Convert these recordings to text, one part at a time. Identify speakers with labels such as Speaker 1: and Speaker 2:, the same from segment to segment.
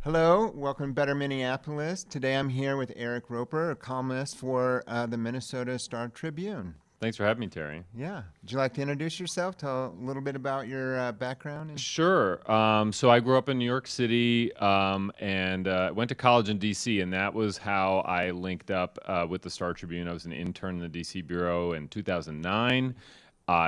Speaker 1: Hello, welcome to Better Minneapolis. Today I'm here with Eric Roper, a columnist for the Minnesota Star Tribune.
Speaker 2: Thanks for having me, Terry.
Speaker 1: Yeah. Would you like to introduce yourself? Tell a little bit about your background?
Speaker 2: Sure. So I grew up in New York City and went to college in D.C., and that was how I linked up with the Star Tribune. I was an intern in the D.C. bureau in 2009.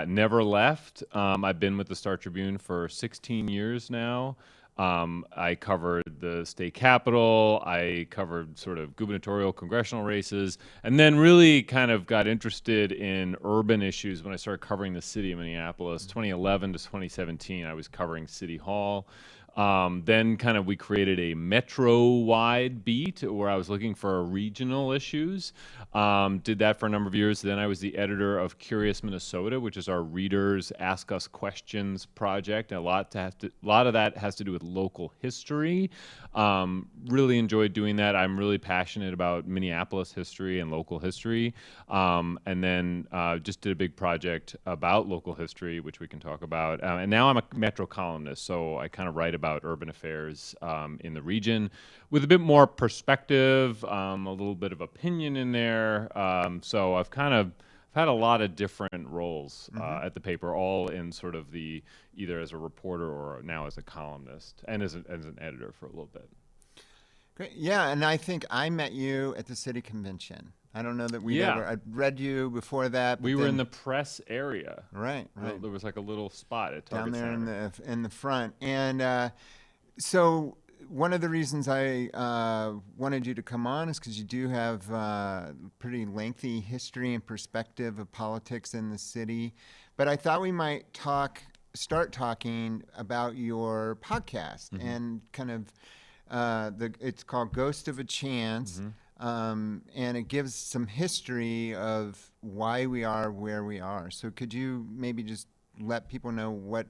Speaker 2: Never left. I've been with the Star Tribune for 16 years now. I covered the state capitol. I covered sort of gubernatorial, congressional races, and then really kind of got interested in urban issues when I started covering the city of Minneapolis. 2011 to 2017, I was covering City Hall. Then kind of we created a metro-wide beat where I was looking for regional issues. Did that for a number of years. Then I was the editor of Curious Minnesota, which is our readers ask us questions project. And a lot of that has to do with local history. Really enjoyed doing that. I'm really passionate about Minneapolis history and local history. And then just did a big project about local history, which we can talk about. And now I'm a Metro columnist, so I kind of write about urban affairs in the region with a bit more perspective, a little bit of opinion in there. So I've had a lot of different roles at the paper, all in sort of the either as a reporter or now as a columnist and as an editor for a little bit.
Speaker 1: Great. Yeah, and I think I met you at the city convention. I don't know that I read you before that.
Speaker 2: We were in the press area.
Speaker 1: Right.
Speaker 2: There was like a little spot at
Speaker 1: down
Speaker 2: Target
Speaker 1: there
Speaker 2: Center.
Speaker 1: in the front. And so one of the reasons I wanted you to come on is because you do have pretty lengthy history and perspective of politics in the city. But I thought we might start talking about your podcast and kind of it's called Ghost of a Chance. And it gives some history of why we are where we are. So could you maybe just let people know what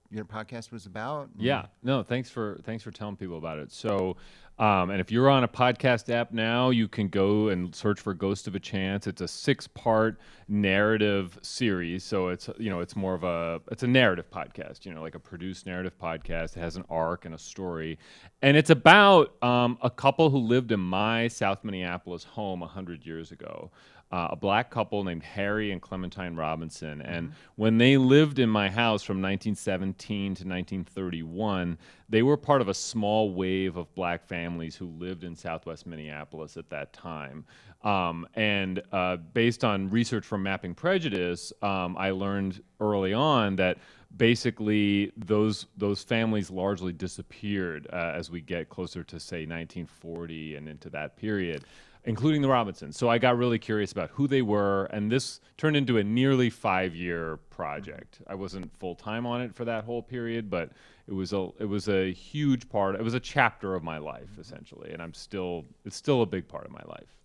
Speaker 1: your podcast was about?
Speaker 2: Yeah. No, thanks for telling people about it. So, and if you're on a podcast app now, you can go and search for Ghost of a Chance. It's a 6-part narrative series. So it's more of it's a narrative podcast, like a produced narrative podcast. It has an arc and a story. And it's about a couple who lived in my South Minneapolis home 100 years ago. A black couple named Harry and Clementine Robinson. And when they lived in my house from 1917 to 1931, they were part of a small wave of black families who lived in Southwest Minneapolis at that time. And based on research from Mapping Prejudice, I learned early on that basically those families largely disappeared as we get closer to, say, 1940 and into that period, including the Robinsons. So I got really curious about who they were, and this turned into a nearly 5-year project. I wasn't full-time on it for that whole period, but it was a huge part. It was a chapter of my life, essentially, and it's still a big part of my life.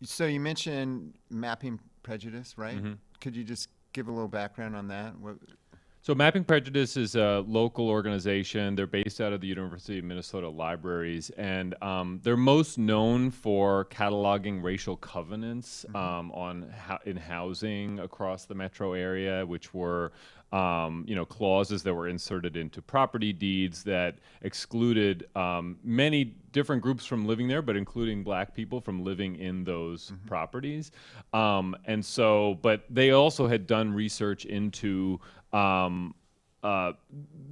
Speaker 1: So you mentioned Mapping Prejudice, right? Could you just give a little background on that?
Speaker 2: So Mapping Prejudice is a local organization. They're based out of the University of Minnesota Libraries, and they're most known for cataloging racial covenants in housing across the metro area, which were clauses that were inserted into property deeds that excluded many different groups from living there, but including black people from living in those properties. But they also had done research into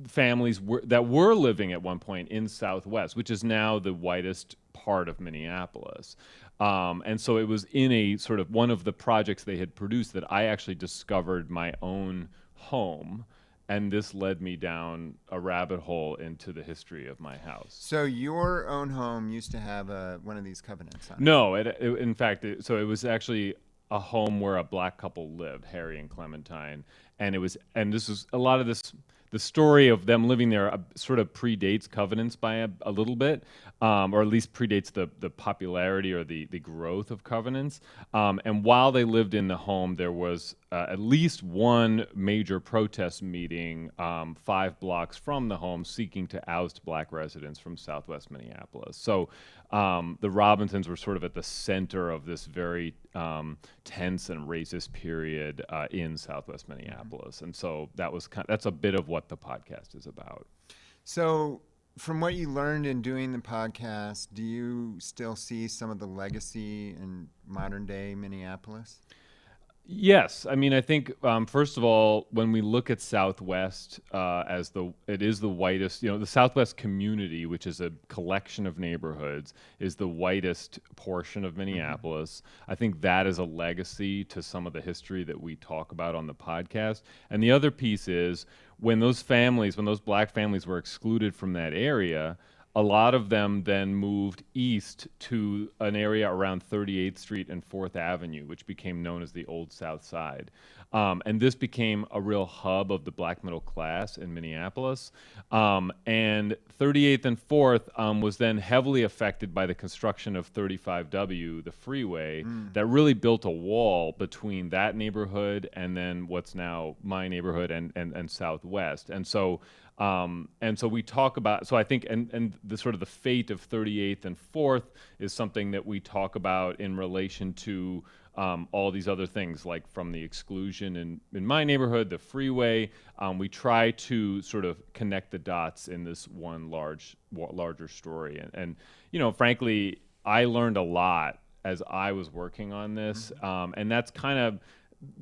Speaker 2: families that were living at one point in Southwest, which is now the whitest part of Minneapolis. And so it was in a sort of one of the projects they had produced that I actually discovered my own home, and this led me down a rabbit hole into the history of my house.
Speaker 1: So your own home used to have one of these covenants on it?
Speaker 2: No, in fact, it was actually a home where a black couple lived, Harry and Clementine, and this was a lot of this. The story of them living there sort of predates covenants by a little bit, or at least predates the popularity or the growth of covenants. And while they lived in the home, there was at least one major protest meeting 5 blocks from the home seeking to oust black residents from Southwest Minneapolis. So the Robinsons were sort of at the center of this very tense and racist period in Southwest Minneapolis. And so that's a bit of what the podcast is about.
Speaker 1: So from what you learned in doing the podcast, do you still see some of the legacy in modern day Minneapolis?
Speaker 2: Yes, I mean, I think first of all, when we look at Southwest it is the whitest. The Southwest community, which is a collection of neighborhoods, is the whitest portion of Minneapolis. I think that is a legacy to some of the history that we talk about on the podcast. And the other piece is when those black families were excluded from that area, a lot of them then moved east to an area around 38th Street and 4th Avenue, which became known as the Old South Side. And this became a real hub of the black middle class in Minneapolis. And 38th and 4th was then heavily affected by the construction of 35W, the freeway, that really built a wall between that neighborhood and then what's now my neighborhood and Southwest. And so we talk about, so I think, and the sort of the fate of 38th and 4th is something that we talk about in relation to all these other things, like from the exclusion in my neighborhood, the freeway. We try to sort of connect the dots in this one larger story. And frankly, I learned a lot as I was working on this. And that's kind of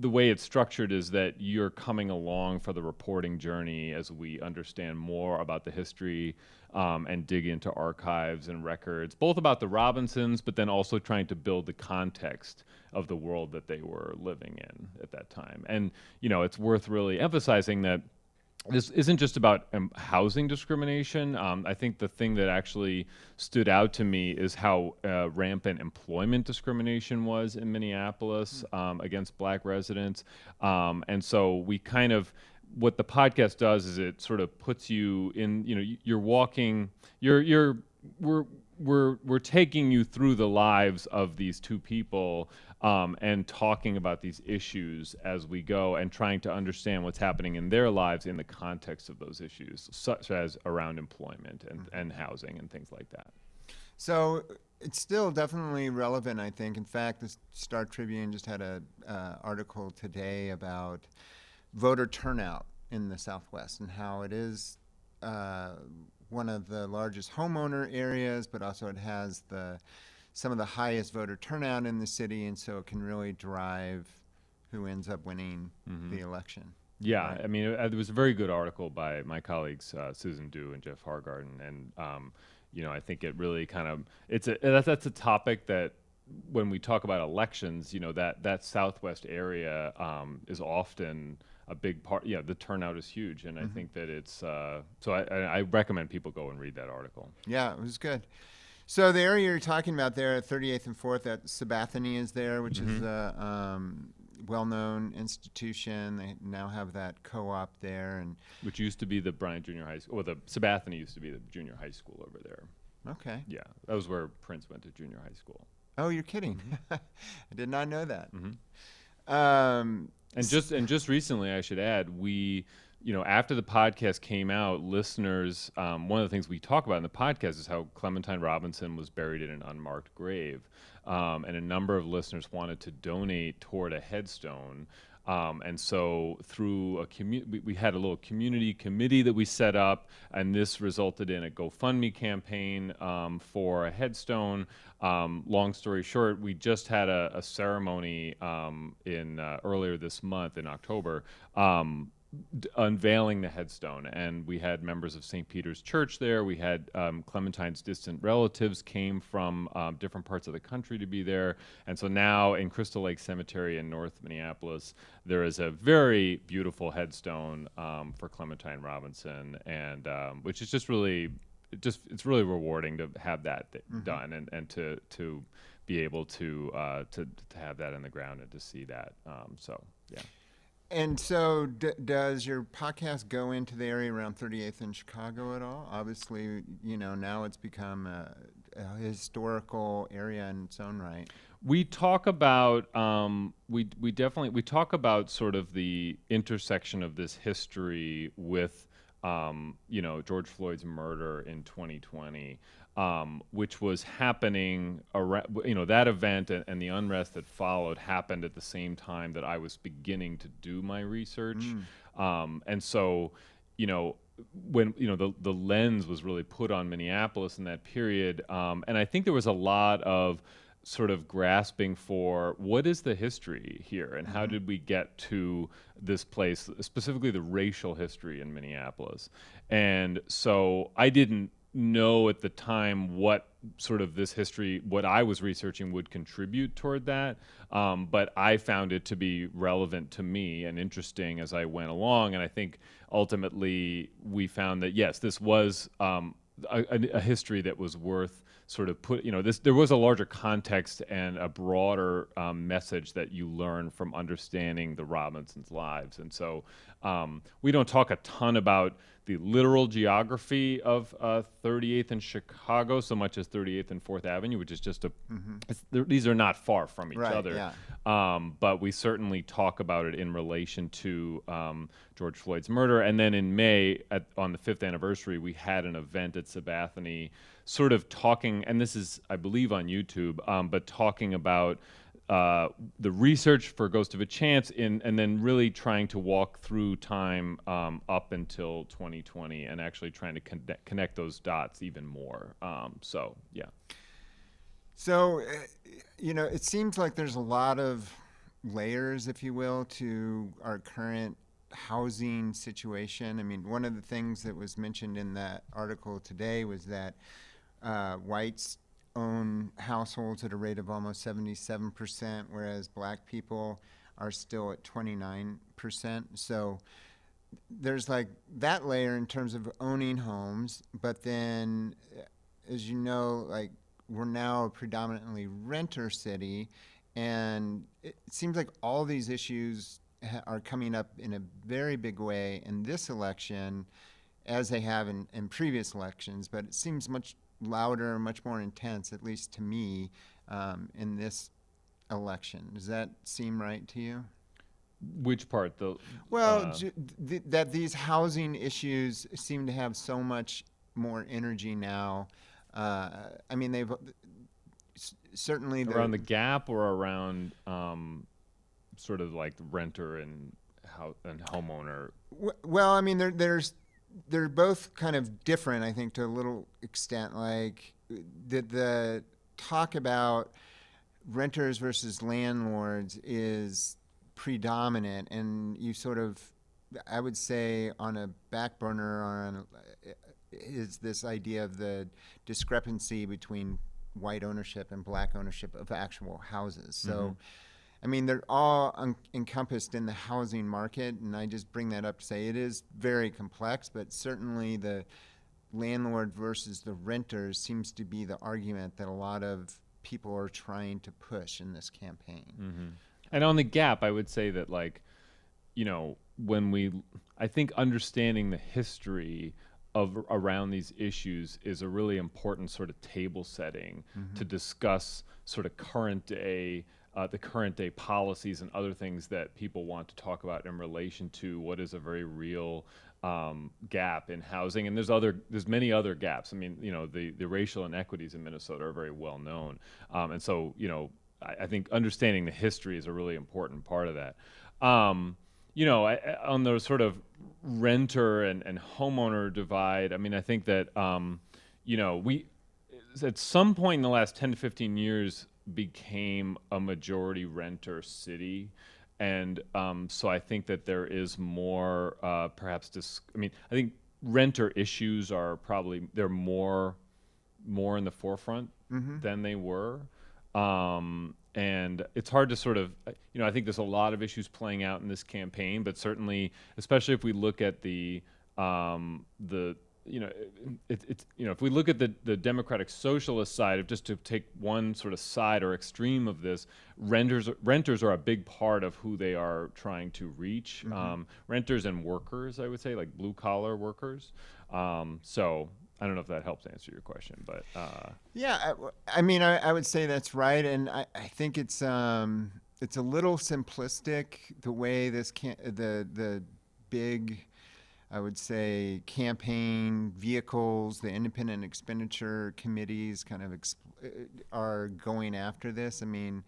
Speaker 2: the way it's structured, is that you're coming along for the reporting journey as we understand more about the history and dig into archives and records, both about the Robinsons, but then also trying to build the context of the world that they were living in at that time. And, it's worth really emphasizing that this isn't just about housing discrimination. I think the thing that actually stood out to me is how rampant employment discrimination was in Minneapolis against black residents. And so we kind of, what the podcast does is it sort of puts you in, you're walking, we're taking you through the lives of these two people and talking about these issues as we go and trying to understand what's happening in their lives in the context of those issues, such as around employment and housing and things like that.
Speaker 1: So it's still definitely relevant, I think. In fact, the Star Tribune just had an article today about voter turnout in the Southwest and how it is one of the largest homeowner areas, but also it has some of the highest voter turnout in the city, and so it can really drive who ends up winning the election.
Speaker 2: Yeah,
Speaker 1: right?
Speaker 2: I mean, there was a very good article by my colleagues Susan Dew and Jeff Hargarden, and I think it really kind of that's a topic that when we talk about elections, that Southwest area is often a big part. Yeah, the turnout is huge, and I think that it's so I recommend people go and read that article.
Speaker 1: Yeah, it was good. So the area you're talking about there at 38th and 4th, that Sabathani is there, which is a well-known institution. They now have that co-op there, and
Speaker 2: which used to be the Bryant Junior High School. Or the Sabathani used to be the junior high school over there.
Speaker 1: Okay.
Speaker 2: Yeah, that was where Prince went to junior high school.
Speaker 1: Oh, you're kidding! I did not know that.
Speaker 2: And just recently, I should add, we, after the podcast came out, listeners, one of the things we talk about in the podcast is how Clementine Robinson was buried in an unmarked grave. And a number of listeners wanted to donate toward a headstone. And so through we had a little community committee that we set up, and this resulted in a GoFundMe campaign for a headstone. Long story short, we just had a ceremony in earlier this month in October, unveiling the headstone, and we had members of St. Peter's Church there. We had Clementine's distant relatives came from different parts of the country to be there, and so now in Crystal Lake Cemetery in North Minneapolis, there is a very beautiful headstone for Clementine Robinson, and which is just really, it's really rewarding to have that done, and to be able to have that in the ground and to see that. So yeah.
Speaker 1: And so does your podcast go into the area around 38th in Chicago at all? Obviously, now it's become a historical area in its own right.
Speaker 2: We talk about we talk about sort of the intersection of this history with George Floyd's murder in 2020, which was happening around, that event and the unrest that followed happened at the same time that I was beginning to do my research. And so, when the lens was really put on Minneapolis in that period, and I think there was a lot of sort of grasping for what is the history here and how did we get to this place, specifically the racial history in Minneapolis. And so I didn't know at the time what sort of this history, what I was researching would contribute toward that. But I found it to be relevant to me and interesting as I went along. And I think ultimately we found that, yes, this was a history that was worth sort of there was a larger context and a broader message that you learn from understanding the Robinsons' lives. And so we don't talk a ton about the literal geography of 38th and Chicago so much as 38th and 4th Avenue, which is just these are not far from each other.
Speaker 1: Yeah.
Speaker 2: But we certainly talk about it in relation to George Floyd's murder. And then in May, on the 5th anniversary, we had an event at Sabathani sort of talking, and this is, I believe, on YouTube, but talking about the research for Ghost of a Chance and then really trying to walk through time up until 2020 and actually trying to connect those dots even more. So, yeah.
Speaker 1: So, it seems like there's a lot of layers, if you will, to our current housing situation. I mean, one of the things that was mentioned in that article today was that whites own households at a rate of almost 77%, whereas black people are still at 29%. So there's like that layer in terms of owning homes, but then, as you know, like we're now a predominantly renter city, and it seems like all these issues are coming up in a very big way in this election, as they have in previous elections, but it seems much louder, much more intense, at least to me, in this election. Does that seem right to you?
Speaker 2: Which part?
Speaker 1: That these housing issues seem to have so much more energy now. I mean, they've certainly
Speaker 2: around the gap or around sort of like the renter and homeowner.
Speaker 1: Well, I mean, they're both kind of different, I think, to a little extent. Like the talk about renters versus landlords is predominant, and you sort of, I would say, on a back burner is this idea of the discrepancy between white ownership and black ownership of actual houses. So, I mean, they're all encompassed in the housing market, and I just bring that up to say it is very complex, but certainly the landlord versus the renters seems to be the argument that a lot of people are trying to push in this campaign.
Speaker 2: And on the gap, I would say that, like, I think understanding the history of around these issues is a really important sort of table setting to discuss sort of the current day policies and other things that people want to talk about in relation to what is a very real gap in housing. And there's many other gaps. I mean, the racial inequities in Minnesota are very well known. And so, I think understanding the history is a really important part of that. On the sort of renter and homeowner divide, I mean, I think that, we, at some point in the last 10 to 15 years, became a majority renter city. And so I think that there is more, perhaps, I think renter issues are probably, they're more in the forefront than they were. And it's hard to sort of, I think there's a lot of issues playing out in this campaign, but certainly, especially if we look at if we look at the Democratic Socialist side, just to take one sort of side or extreme of this, renters are a big part of who they are trying to reach. Renters and workers, I would say, like blue collar workers. So I don't know if that helps answer your question, but
Speaker 1: yeah, I mean, I would say that's right, and I think it's a little simplistic the way the big, I would say, campaign vehicles, the independent expenditure committees kind of are going after this. I mean,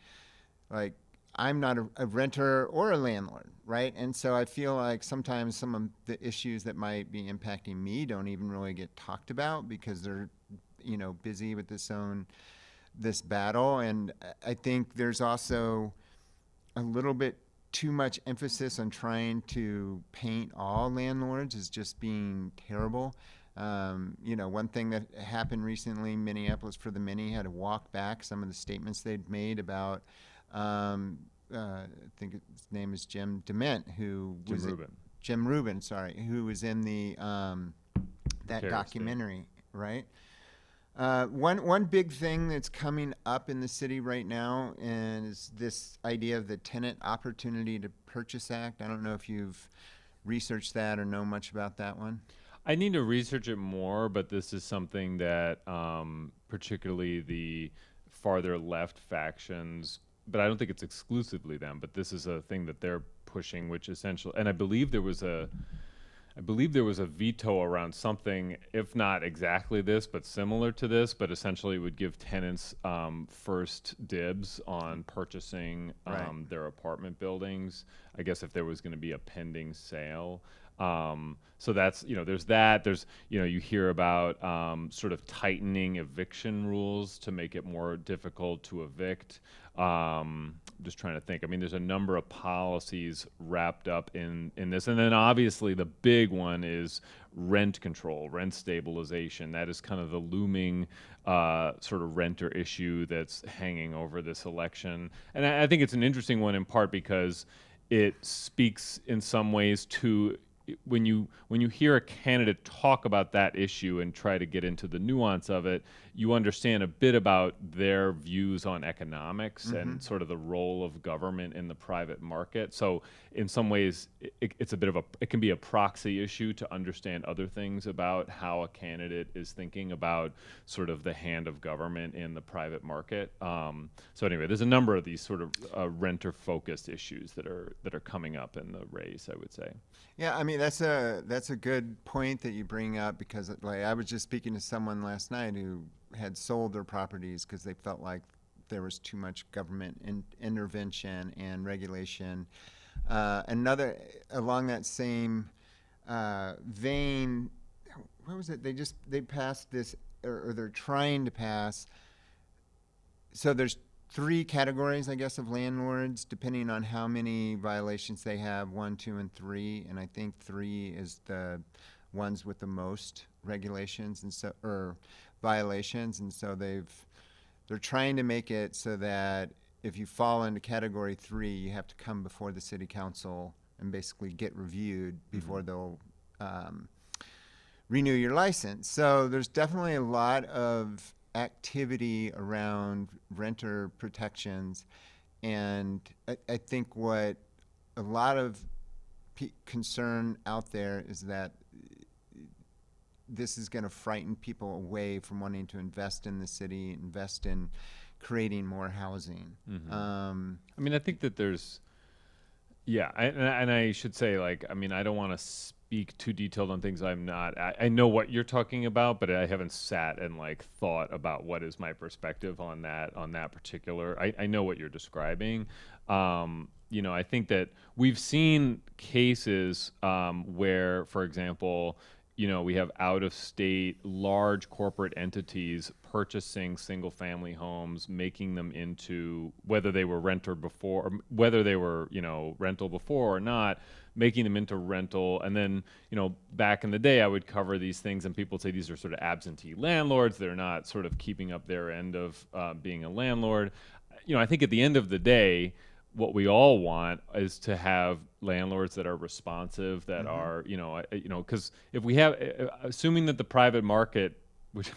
Speaker 1: like, I'm not a renter or a landlord, right? And so I feel like sometimes some of the issues that might be impacting me don't even really get talked about because they're, busy with this battle. And I think there's also a little bit too much emphasis on trying to paint all landlords as just being terrible. One thing that happened recently, Minneapolis for the Mini had to walk back some of the statements they'd made about, I think his name is Jim Dement, Jim Rubin, sorry, who was in the that documentary, right? One big thing that's coming up in the city right now is this idea of the Tenant Opportunity to Purchase Act. I don't know if you've researched that or know much about that one.
Speaker 2: I need to research it more, but this is something that particularly the farther left factions, but I don't think it's exclusively them, but this is a thing that they're pushing, which essentially, and I believe there was a veto around something, if not exactly this, but similar to this, but essentially would give tenants first dibs on purchasing their apartment buildings, I guess if there was going to be a pending sale. So that's, there's that. There's, you hear about sort of tightening eviction rules to make it more difficult to evict. Just trying to think. I mean, there's a number of policies wrapped up in this. And then obviously the big one is rent control, rent stabilization. That is kind of the looming sort of renter issue that's hanging over this election. And I think it's an interesting one in part because it speaks in some ways to when you hear a candidate talk about that issue and try to get into the nuance of it, you understand a bit about their views on economics and sort of the role of government in the private market. So in some ways, it's a bit of it can be a proxy issue to understand other things about how a candidate is thinking about sort of the hand of government in the private market. So anyway, there's a number of these sort of renter-focused issues that are coming up in the race, I would say.
Speaker 1: Yeah, I mean that's a good point that you bring up because like I was just speaking to someone last night who had sold their properties because they felt like there was too much government intervention and regulation. Another along that same vein, what was it? They passed this or they're trying to pass. So there's 3 categories, I guess, of landlords, depending on how many violations they have, 1, 2, and 3. And I think 3 is the ones with the most regulations or violations. And so they're trying to make it so that if you fall into category 3, you have to come before the city council and basically get reviewed before they'll renew your license. So there's definitely a lot of activity around renter protections, and I think what a lot of concern out there is that this is going to frighten people away from wanting to invest in the city, invest in creating more housing.
Speaker 2: I mean, I think that there's, and I should say, like, I mean, I don't want to speak too detailed on things I'm not. I know what you're talking about, but I haven't sat and like thought about what is my perspective on that particular. I know what you're describing. I think that we've seen cases where, for example, we have out-of-state large corporate entities purchasing single-family homes, making them into, whether they were rental before or not, making them into rental. And then, back in the day, I would cover these things, and people would say these are sort of absentee landlords. They're not sort of keeping up their end of being a landlord. I think at the end of the day, what we all want is to have landlords that are responsive, that are, because if we have, assuming that the private market, which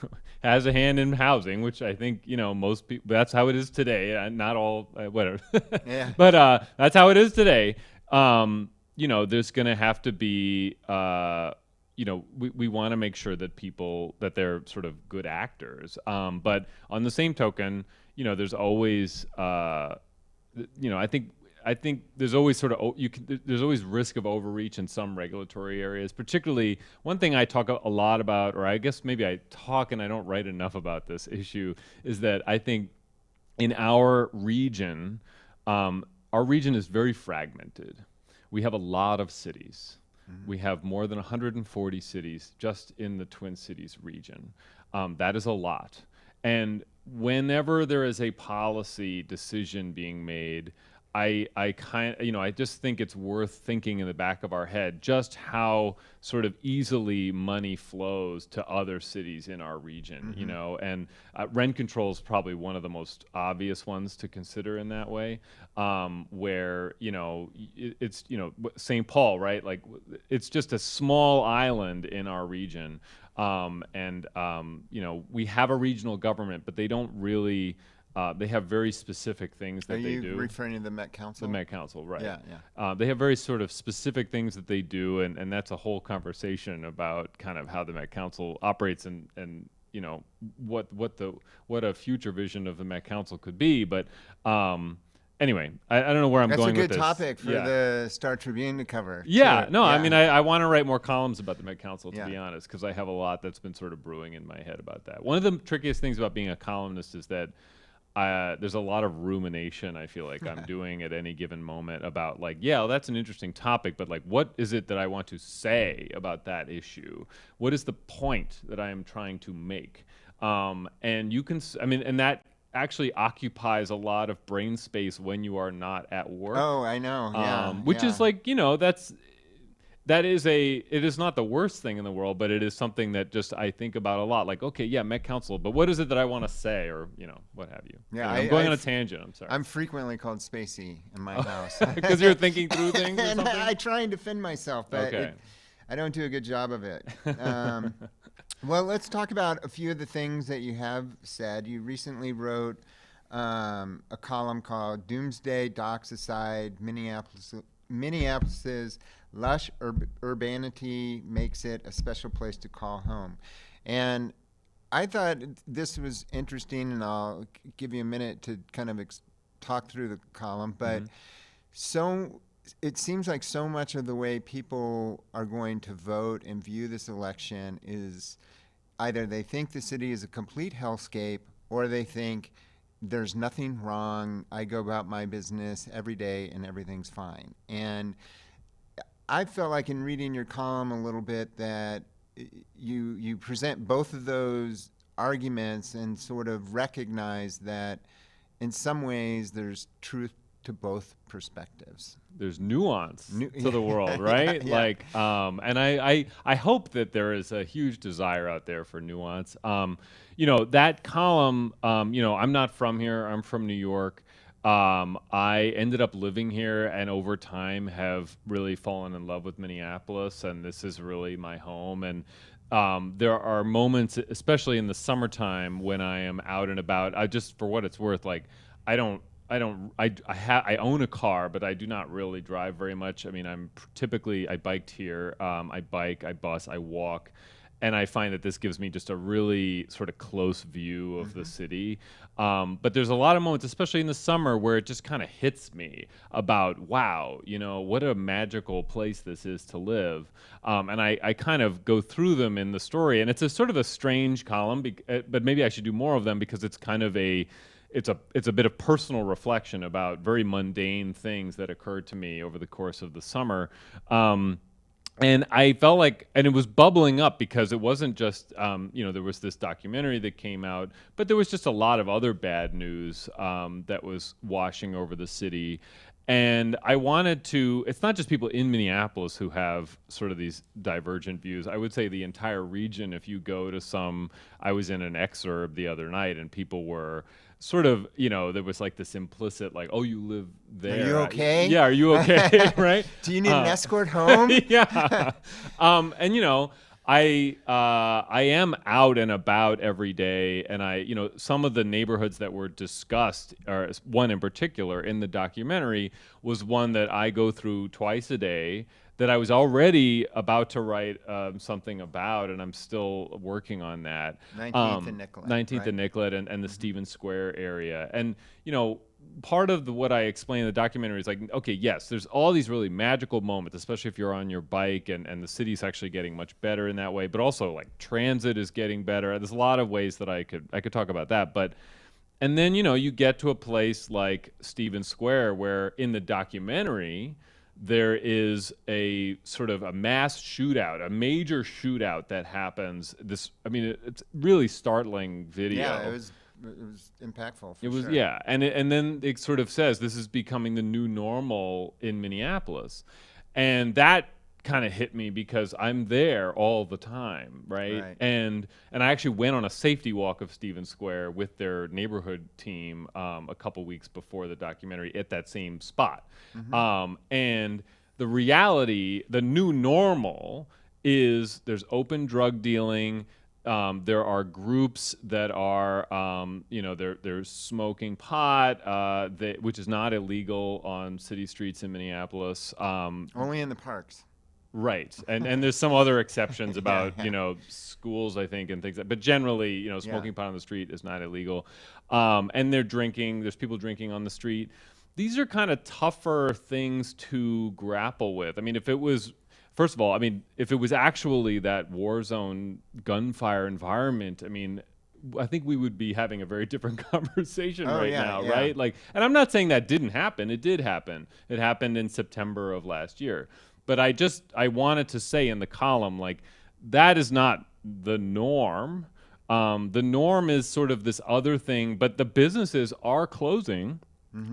Speaker 2: has a hand in housing, which I think, most people, that's how it is today. Not all, whatever.
Speaker 1: Yeah.
Speaker 2: But that's how it is today. There's going to have to be, we want to make sure that people, that they're sort of good actors. But on the same token, there's always, I think there's always sort of there's always risk of overreach in some regulatory areas. Particularly, one thing I talk a lot about, or I guess maybe I talk and I don't write enough about this issue, is that I think in our region, our region is very fragmented. We have a lot of cities. We have more than 140 cities just in the Twin Cities region. That is a lot. And whenever there is a policy decision being made, I just think it's worth thinking in the back of our head just how sort of easily money flows to other cities in our region, and rent control is probably one of the most obvious ones to consider in that way, where, it's, St. Paul, right? Like it's just a small island in our region. We have a regional government, but they don't really, they have very specific things that they do.
Speaker 1: Are you referring to the Met Council?
Speaker 2: The Met Council, right.
Speaker 1: Yeah.
Speaker 2: They have very sort of specific things that they do, and that's a whole conversation about kind of how the Met Council operates and what a future vision of the Met Council could be. But anyway, I don't know where I'm going with this.
Speaker 1: That's a good topic for the Star Tribune to cover.
Speaker 2: Yeah,
Speaker 1: too.
Speaker 2: no, I mean, I want to write more columns about the Met Council, to be
Speaker 1: Yeah.
Speaker 2: honest, because I have a lot that's been sort of brewing in my head about that. One of the trickiest things about being a columnist is that there's a lot of rumination I feel like I'm doing at any given moment about like, well, that's an interesting topic, but like, what is it that I want to say about that issue? What is the point that I am trying to make? And you can, and that actually occupies a lot of brain space when you are not at work.
Speaker 1: Oh, I know. Yeah.
Speaker 2: Which is like, it is not the worst thing in the world, but it is something that just I think about a lot. Like, okay, yeah, Met Council, but what is it that I want to say, or what have you?
Speaker 1: Yeah,
Speaker 2: I'm going on a tangent. I'm sorry.
Speaker 1: I'm frequently called Spacey in my house
Speaker 2: because you're thinking through things. Or
Speaker 1: and
Speaker 2: something?
Speaker 1: I try and defend myself, but I don't do a good job of it. Well, let's talk about a few of the things that you have said. You recently wrote a column called "Doomsday Docks Aside: Minneapolis's lush urbanity makes it a special place to call home." And I thought this was interesting, and I'll give you a minute to kind of talk through the column. But so it seems like so much of the way people are going to vote and view this election is either they think the city is a complete hellscape, or they think there's nothing wrong. I go about my business every day and everything's fine. And I felt like in reading your column a little bit that you present both of those arguments and sort of recognize that in some ways there's truth to both perspectives.
Speaker 2: There's nuance to the world, right? Yeah. Like, and I hope that there is a huge desire out there for nuance. That column, I'm not from here. I'm from New York. I ended up living here and over time have really fallen in love with Minneapolis, and this is really my home. And there are moments, especially in the summertime, when I am out and about. I just, for what it's worth, like I own a car, but I do not really drive very much. I mean, I biked here. I bike, I bus, I walk. And I find that this gives me just a really sort of close view of the city. But there's a lot of moments, especially in the summer, where it just kind of hits me about, wow, what a magical place this is to live. And I kind of go through them in the story. And it's a sort of a strange column, but maybe I should do more of them because it's kind of it's a bit of personal reflection about very mundane things that occurred to me over the course of the summer. And I felt like, and it was bubbling up because it wasn't just, there was this documentary that came out, but there was just a lot of other bad news that was washing over the city. And I wanted to, it's not just people in Minneapolis who have sort of these divergent views. I would say the entire region, if you go to I was in an exurb the other night and people were sort of, there was like this implicit, like, oh, you live there.
Speaker 1: Are you okay?
Speaker 2: Yeah, are you okay? Right?
Speaker 1: Do you need an escort home?
Speaker 2: Yeah. And, I am out and about every day, and some of the neighborhoods that were discussed, or one in particular in the documentary, was one that I go through twice a day that I was already about to write something about, and I'm still working on that.
Speaker 1: 19th and Nicollet.
Speaker 2: 19th
Speaker 1: right?
Speaker 2: and Nicollet and the Stevens Square area. And, part of what I explain in the documentary is like, okay, yes, there's all these really magical moments, especially if you're on your bike, and the city's actually getting much better in that way, but also like transit is getting better. There's a lot of ways that I could talk about that, but And then, you get to a place like Stephen Square, where in the documentary, there is a sort of a mass shootout, a major shootout that happens. It's really startling video.
Speaker 1: Yeah, it was impactful.
Speaker 2: It was,
Speaker 1: sure.
Speaker 2: yeah. And then it sort of says this is becoming the new normal in Minneapolis. And that kind of hit me because I'm there all the time, right? And I actually went on a safety walk of Stephen Square with their neighborhood team a couple weeks before the documentary at that same spot. And the reality, the new normal, is there's open drug dealing. There are groups that are, they're smoking pot, which is not illegal on city streets in Minneapolis.
Speaker 1: Only in the parks.
Speaker 2: Right, and there's some other exceptions about schools, I think, and things. But generally, smoking pot on the street is not illegal, and they're drinking. There's people drinking on the street. These are kind of tougher things to grapple with. I mean, if it was, first of all, if it was actually that war zone gunfire environment, I think we would be having a very different conversation now, right? Like, and I'm not saying that didn't happen. It did happen. It happened in September of last year. But I wanted to say in the column, like, that is not the norm. The norm is sort of this other thing, but the businesses are closing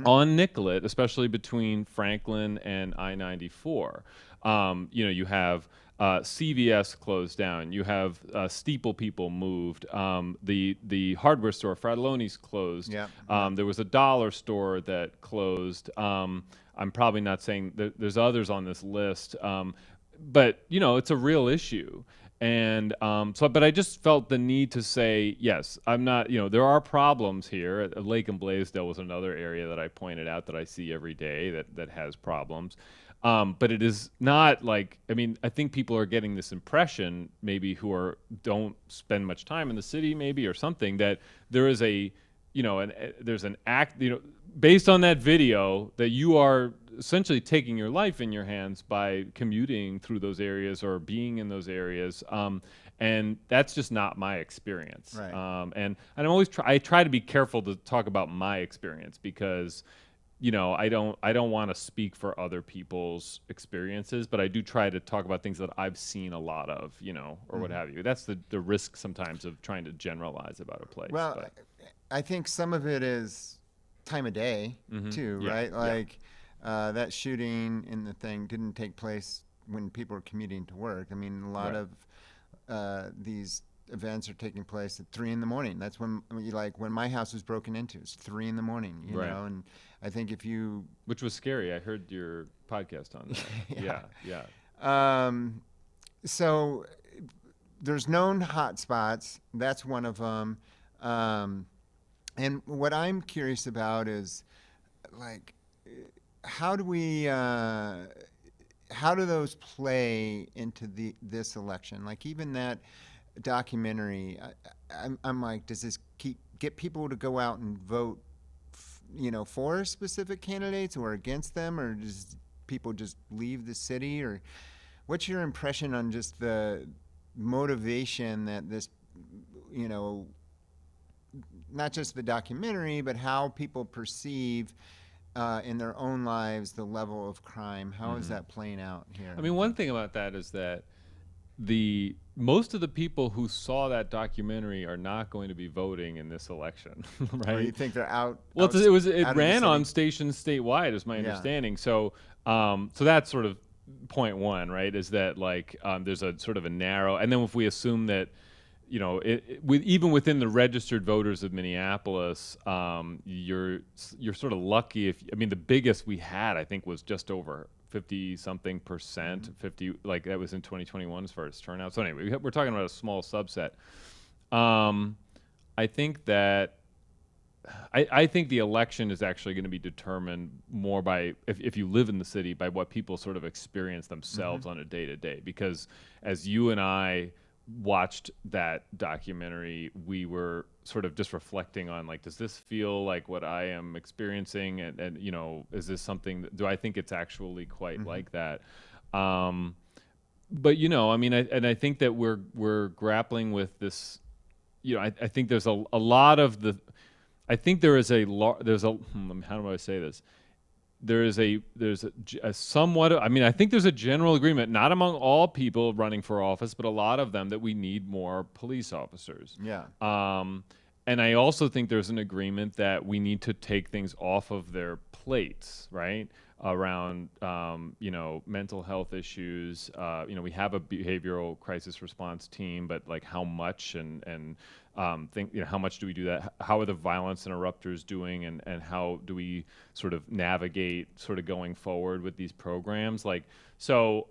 Speaker 2: on Nicollet, especially between Franklin and I-94. You have CVS closed down. You have Steeple People moved. The hardware store, Fratelloni's closed. There was a dollar store that closed. I'm probably not saying there's others on this list, but it's a real issue. And but I just felt the need to say, yes, I'm not, there are problems here. Lake and Blaisdell was another area that I pointed out that I see every day that has problems. But it is not like, I think people are getting this impression, maybe who don't spend much time in the city, maybe, or something, that there is there's an act, based on that video, that you are essentially taking your life in your hands by commuting through those areas or being in those areas. And that's just not my experience.
Speaker 1: Right.
Speaker 2: And I'm always I try to be careful to talk about my experience because, I don't want to speak for other people's experiences, but I do try to talk about things that I've seen a lot of, or what have you. That's the risk sometimes of trying to generalize about a place.
Speaker 1: Well, I think some of it is time of day too, right? Like that shooting in the thing didn't take place when people were commuting to work. A lot of these events are taking place at 3 a.m. That's when my house was broken into. It's 3 a.m. You know, and I think
Speaker 2: which was scary. I heard your podcast on that. yeah.
Speaker 1: So there's known hot spots. That's one of them. And what I'm curious about is, like, how do those play into this election? Like, even that documentary, I'm like, does this get people to go out and vote, for specific candidates or against them, or does people just leave the city? Or what's your impression on just the motivation that this, not just the documentary, but how people perceive in their own lives the level of crime? How is that playing out here?
Speaker 2: One thing about that is that most of the people who saw that documentary are not going to be voting in this election, right?
Speaker 1: Or you think they're out?
Speaker 2: Well, it ran on stations statewide, is my understanding. So that's sort of point one, right? Is that there's a sort of a narrow, and then if we assume that, even within the registered voters of Minneapolis, you're sort of lucky if the biggest we had, I think, was just over 50-something%, 50, like that was in 2021 as far as turnout. So anyway, we're talking about a small subset. I think that I think the election is actually going to be determined more by, if you live in the city, by what people sort of experience themselves on a day-to-day. Because as you and I watched that documentary, we were sort of just reflecting on, like, does this feel like what I am experiencing? And is this something do I think it's actually quite like that? But I think that we're grappling with this. I think there's a lot of I think there is how do I say this? There's a somewhat, I mean, I think there's a general agreement, not among all people running for office, but a lot of them, that we need more police officers.
Speaker 1: Yeah.
Speaker 2: And I also think there's an agreement that we need to take things off of their plates, right? Around, mental health issues. We have a behavioral crisis response team, but like how much and how much do we do that? How are the violence interrupters doing, and how do we sort of navigate sort of going forward with these programs? Like, so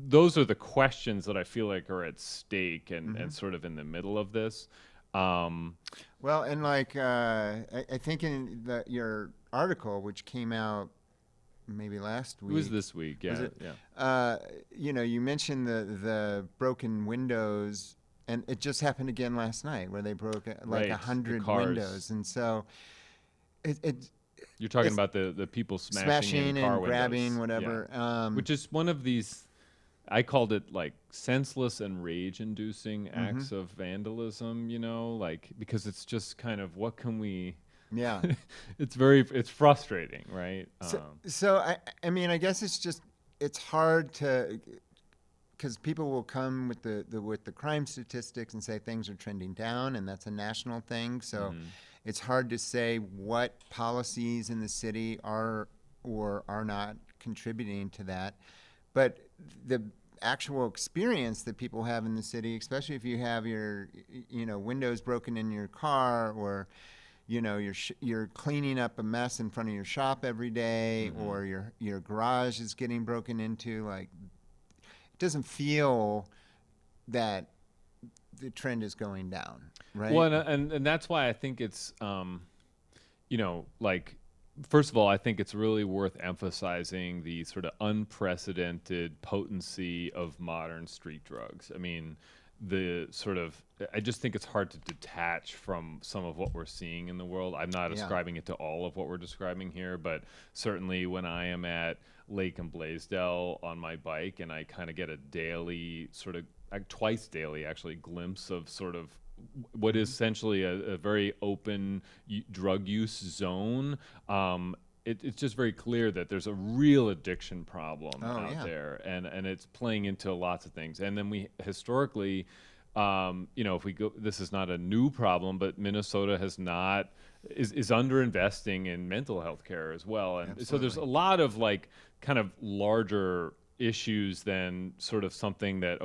Speaker 2: those are the questions that I feel like are at stake and sort of in the middle of this.
Speaker 1: Well, and like I think in your article, which came out maybe last week.
Speaker 2: It was this week, yeah.
Speaker 1: Was it?
Speaker 2: Yeah.
Speaker 1: You mentioned the broken windows, and it just happened again last night, where they broke like
Speaker 2: Right,
Speaker 1: 100
Speaker 2: the cars.
Speaker 1: windows, and so it
Speaker 2: You're talking
Speaker 1: it's
Speaker 2: about the people smashing
Speaker 1: smashing
Speaker 2: in car
Speaker 1: and
Speaker 2: windows.
Speaker 1: grabbing whatever.
Speaker 2: Yeah. Which is one of these, I called it like senseless and rage-inducing acts of vandalism, like, because it's just kind of, what can we...
Speaker 1: Yeah.
Speaker 2: It's frustrating, right?
Speaker 1: So I mean, I guess it's hard to, because people will come with the crime statistics and say things are trending down, and that's a national thing. So it's hard to say what policies in the city are or are not contributing to that. But the actual experience that people have in the city, especially if you have your windows broken in your car, or you're cleaning up a mess in front of your shop every day, or your garage is getting broken into, like, it doesn't feel that the trend is going down, right?
Speaker 2: Well, and that's why I think it's, like, first of all, I think it's really worth emphasizing the sort of unprecedented potency of modern street drugs. I mean, I just think it's hard to detach from some of what we're seeing in the world. I'm not ascribing it to all of what we're describing here, but certainly when I am at Lake and Blaisdell on my bike, and I kind of get a daily, sort of twice daily actually, glimpse of sort of what is essentially a very open drug use zone. It's just very clear that there's a real addiction problem out there, and it's playing into lots of things. And then we historically, if we go, this is not a new problem, but Minnesota is underinvesting in mental health care as well. And so there's a lot of like kind of larger issues than sort of something that,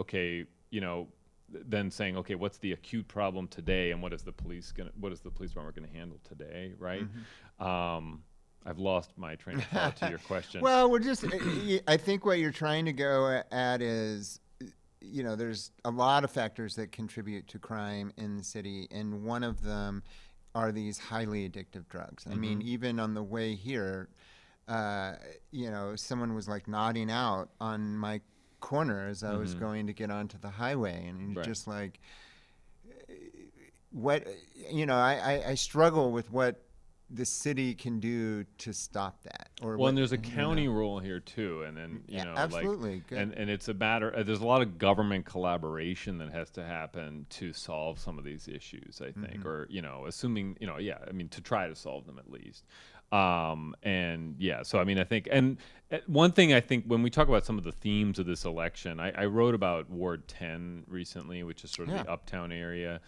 Speaker 2: then saying, okay, what's the acute problem today, and what is the police department going to handle today, right? I've lost my train of thought to your question.
Speaker 1: Well, I think what you're trying to go at is, there's a lot of factors that contribute to crime in the city, and one of them are these highly addictive drugs. I mean, even on the way here, someone was like nodding out on my corner as I was going to get onto the highway, and you're just like, what, I struggle with what the city can do to stop that.
Speaker 2: And there's a county role here too, and then
Speaker 1: absolutely,
Speaker 2: and it's a matter. There's a lot of government collaboration that has to happen to solve some of these issues, I think, or assuming to try to solve them at least. So I mean, I think, and one thing I think when we talk about some of the themes of this election, I wrote about Ward 10 recently, which is sort of the uptown area.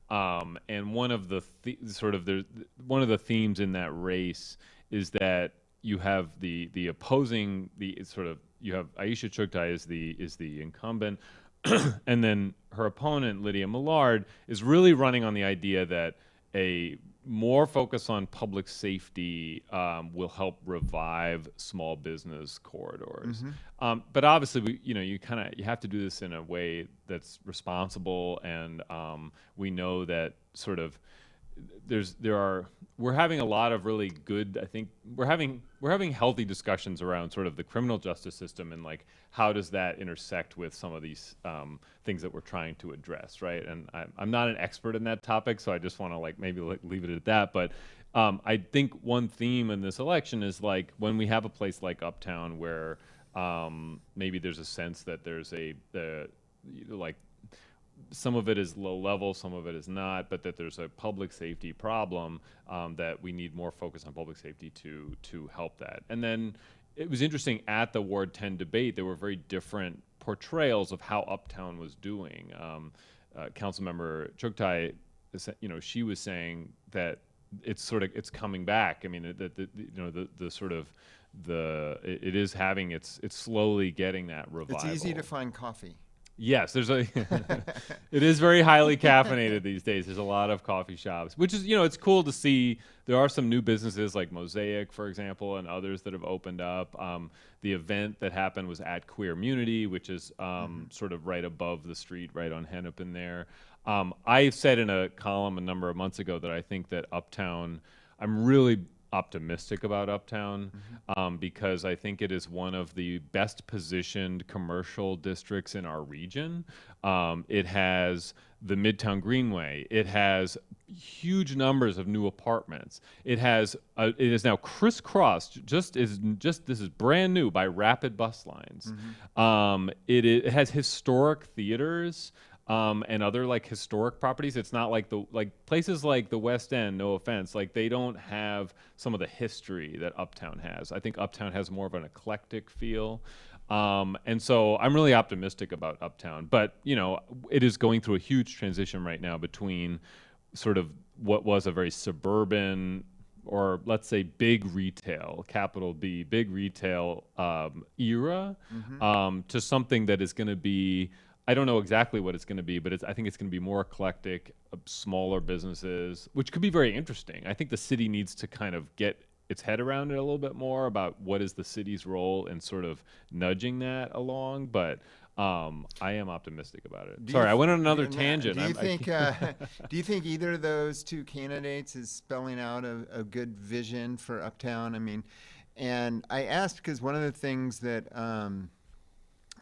Speaker 2: And one of the one of the themes in that race is that you have the opposing, you have Aisha Chugtai is the incumbent, and then her opponent Lydia Millard is really running on the idea that a more focus on public safety will help revive small business corridors. But obviously, you have to do this in a way that's responsible, and we know that sort of we're having a lot of really good, I think we're having healthy discussions around sort of the criminal justice system, and like how does that intersect with some of these things that we're trying to address, right? And I'm not an expert in that topic, so I just want to maybe leave it at that. But I think one theme in this election is like when we have a place like Uptown where maybe there's a sense that there's some of it is low level, some of it is not, but that there's a public safety problem, that we need more focus on public safety to help that. And then it was interesting at the Ward 10 debate, there were very different portrayals of how Uptown was doing. Councilmember Chuktai, she was saying that it's coming back. I mean, it is having it's slowly getting that revival.
Speaker 1: It's easy to find coffee.
Speaker 2: Yes, it is very highly caffeinated these days. There's a lot of coffee shops, which is, it's cool to see. There are some new businesses like Mosaic, for example, and others that have opened up. The event that happened was at Queermunity, which is sort of right above the street, right on Hennepin there. I said in a column a number of months ago that I think that Uptown, I'm really optimistic about Uptown, because I think it is one of the best positioned commercial districts in our region. It has the Midtown Greenway. It has huge numbers of new apartments. It is now crisscrossed. This is brand new by rapid bus lines. It has historic theaters. And other like historic properties. It's not like places like the West End, no offense, like they don't have some of the history that Uptown has. I think Uptown has more of an eclectic feel. And so I'm really optimistic about Uptown, but it is going through a huge transition right now between sort of what was a very suburban, or let's say big retail, capital B, big retail era, to something that is going to be, I don't know exactly what it's going to be, but I think it's going to be more eclectic, smaller businesses, which could be very interesting. I think the city needs to kind of get its head around it a little bit more about what is the city's role in sort of nudging that along. But I am optimistic about it. Sorry, I went on another tangent.
Speaker 1: Do you think either of those two candidates is spelling out a good vision for Uptown? I mean, and I asked because one of the things that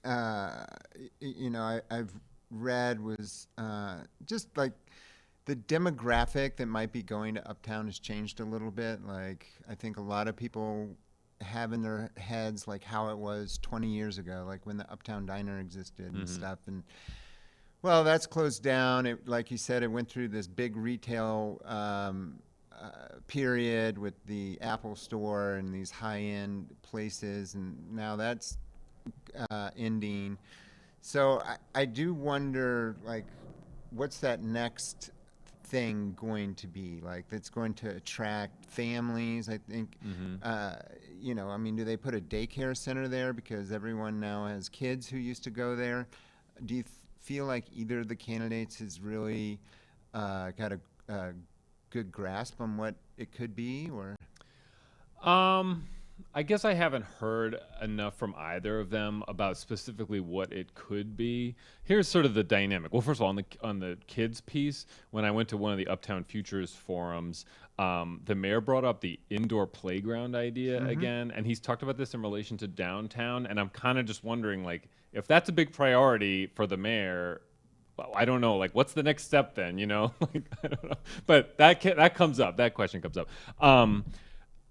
Speaker 1: I've read was just like the demographic that might be going to Uptown has changed a little bit. Like, I think a lot of people have in their heads like how it was 20 years ago, like when the Uptown Diner existed and stuff. And well, that's closed down. It, like you said, it went through this big retail period with the Apple Store and these high-end places, and now that's ending. So I do wonder, like, what's that next thing going to be like that's going to attract families? I think I mean, do they put a daycare center there because everyone now has kids who used to go there? Do you feel like either of the candidates has really got a good grasp on what it could be? Or
Speaker 2: I guess I haven't heard enough from either of them about specifically what it could be. Here's sort of the dynamic. Well, first of all, on the kids piece, when I went to one of the Uptown Futures forums, the mayor brought up the indoor playground idea again, and he's talked about this in relation to downtown, and I'm kind of just wondering, like, if that's a big priority for the mayor, I don't know, like, what's the next step then, Like, I don't know. But that comes up, that question comes up.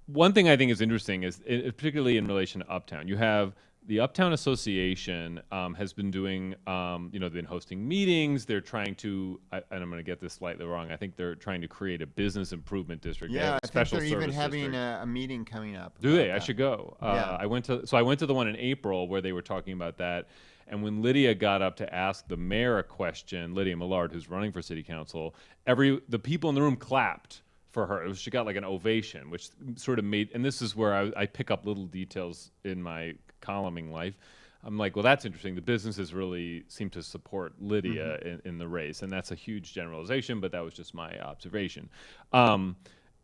Speaker 2: One thing I think is interesting is, particularly in relation to Uptown, you have the Uptown Association has been doing, they've been hosting meetings. They're trying to, and I'm going to get this slightly wrong, I think they're trying to create a business improvement district.
Speaker 1: Yeah, I think they're even having a meeting coming up.
Speaker 2: Do they? I should go.
Speaker 1: Yeah.
Speaker 2: I went to the one in April where they were talking about that. And when Lydia got up to ask the mayor a question, Lydia Millard, who's running for city council, the people in the room clapped for her. She got like an ovation, which sort of made, and this is where I pick up little details in my columning life. I'm like, well, that's interesting. The businesses really seem to support Lydia in the race, and that's a huge generalization, but that was just my observation. And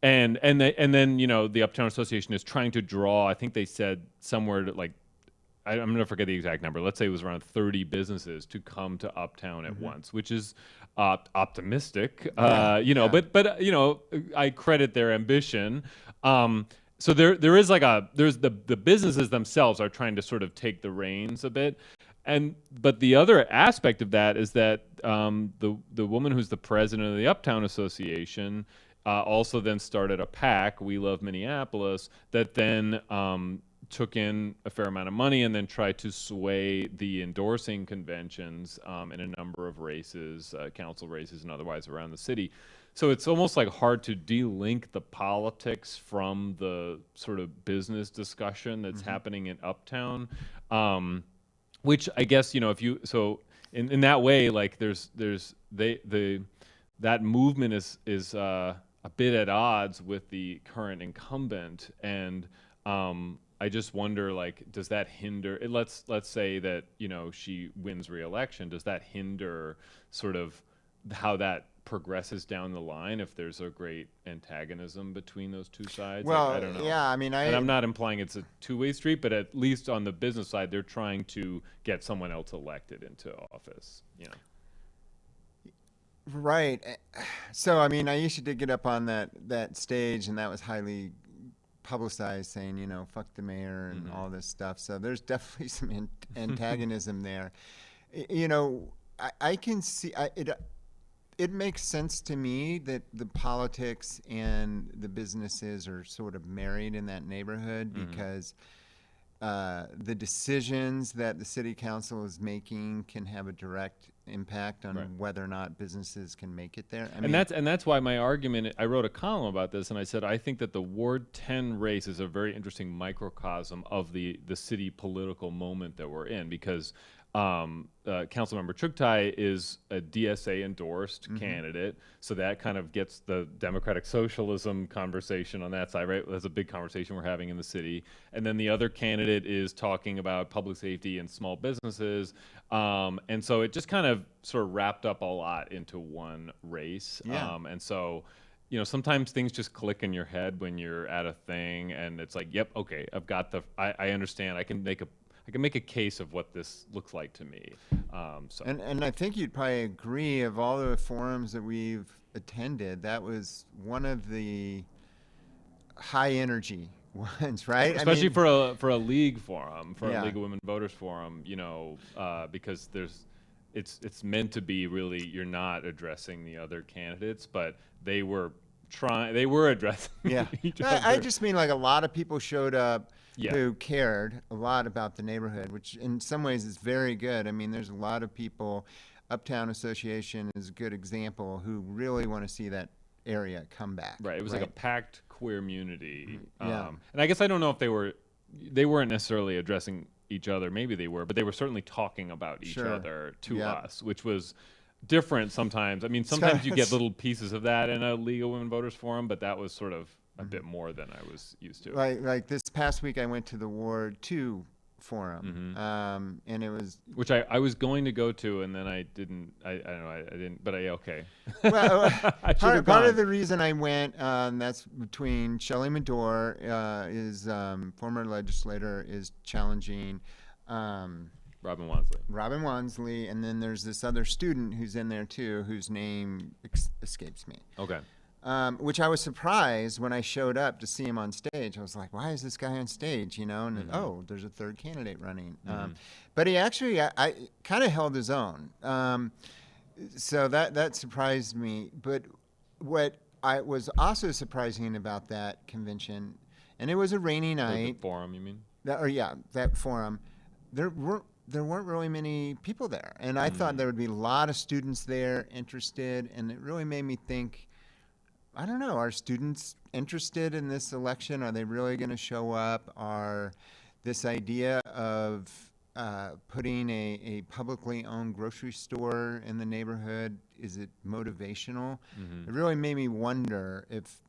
Speaker 2: then the Uptown Association is trying to draw, I think they said somewhere to like, I'm going to forget the exact number. Let's say it was around 30 businesses to come to Uptown at once, which is optimistic, but I credit their ambition. So there is like there's the businesses themselves are trying to sort of take the reins a bit. But the other aspect of that is that the woman who's the president of the Uptown Association also then started a PAC, We Love Minneapolis, that then took in a fair amount of money and then tried to sway the endorsing conventions in a number of races, council races and otherwise around the city. So it's almost like hard to de-link the politics from the sort of business discussion that's happening in Uptown, which I guess, if you, so in that way, like that movement is a bit at odds with the current incumbent, and I just wonder, like, does that hinder? Let's say that she wins re-election. Does that hinder sort of how that progresses down the line if there's a great antagonism between those two sides?
Speaker 1: Well,
Speaker 2: I don't know.
Speaker 1: yeah, I mean,
Speaker 2: And I'm not implying it's a two-way street, but at least on the business side, they're trying to get someone else elected into office.
Speaker 1: Right. So, I mean, Aisha did get up on that stage, and that was highly publicized, saying, fuck the mayor and all this stuff. So there's definitely some antagonism there. I can see it makes sense to me that the politics and the businesses are sort of married in that neighborhood because the decisions that the city council is making can have a direct impact on whether or not businesses can make it there. I mean,
Speaker 2: that's why my argument, I wrote a column about this, and I said I think that the Ward 10 race is a very interesting microcosm of the city political moment that we're in, because Councilmember Chugtai is a DSA endorsed candidate, so that kind of gets the democratic socialism conversation on that side, right? That's a big conversation we're having in the city. And then the other candidate is talking about public safety and small businesses, and so it just kind of sort of wrapped up a lot into one race. And so sometimes things just click in your head when you're at a thing, and it's like, yep, okay, I've got I understand. I can make a case of what this looks like to me.
Speaker 1: And I think you'd probably agree, of all the forums that we've attended, that was one of the high energy ones, right?
Speaker 2: Especially for a league forum, for a
Speaker 1: Yeah.
Speaker 2: League of Women Voters forum, because it's meant to be really, you're not addressing the other candidates, but they were addressing each other.
Speaker 1: I just mean, like, a lot of people showed up
Speaker 2: Yeah.
Speaker 1: who cared a lot about the neighborhood, which in some ways is very good. I mean, there's a lot of people, Uptown Association is a good example, who really want to see that area come back.
Speaker 2: Right. It was like a packed queer community.
Speaker 1: Yeah.
Speaker 2: And I guess I don't know if they weren't necessarily addressing each other. Maybe they were, but they were certainly talking about each other to us, which was different sometimes. I mean, sometimes you get little pieces of that in a League of Women Voters forum, but that was sort of a bit more than I was used to.
Speaker 1: Like this past week, I went to the Ward 2 forum, and it was...
Speaker 2: Which I was going to go to, and then I didn't. I don't know. I didn't. But okay.
Speaker 1: Well,
Speaker 2: I should have
Speaker 1: part
Speaker 2: gone.
Speaker 1: of the reason I went, that's between Shelley Medore, is former legislator, is challenging
Speaker 2: Robin Wansley.
Speaker 1: Robin Wansley, and then there's this other student who's in there too, whose name escapes me.
Speaker 2: Okay.
Speaker 1: Which I was surprised when I showed up to see him on stage. I was like, why is this guy on stage, And oh, there's a third candidate running. But he actually, I kind of held his own. So that surprised me. But what I was also surprising about that convention, and it was a rainy night.
Speaker 2: The forum, you mean?
Speaker 1: That forum. There weren't really many people there. And I thought there would be a lot of students there interested, and it really made me think, I don't know, are students interested in this election? Are they really going to show up? Are this idea of putting a publicly owned grocery store in the neighborhood, is it motivational? It really made me wonder if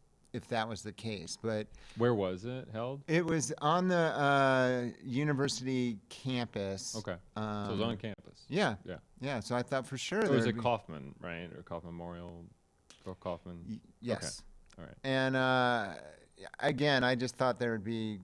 Speaker 1: that was the case. But
Speaker 2: where was it held?
Speaker 1: it was on the university campus.
Speaker 2: Okay. So it was on campus.
Speaker 1: Yeah.
Speaker 2: Yeah.
Speaker 1: Yeah. So I thought for sure
Speaker 2: It was
Speaker 1: there'd
Speaker 2: at
Speaker 1: be-
Speaker 2: Kaufman, right? Or Kaufman Memorial. Or Kaufman.
Speaker 1: Yes.
Speaker 2: Okay. All right.
Speaker 1: And again, I just thought there would be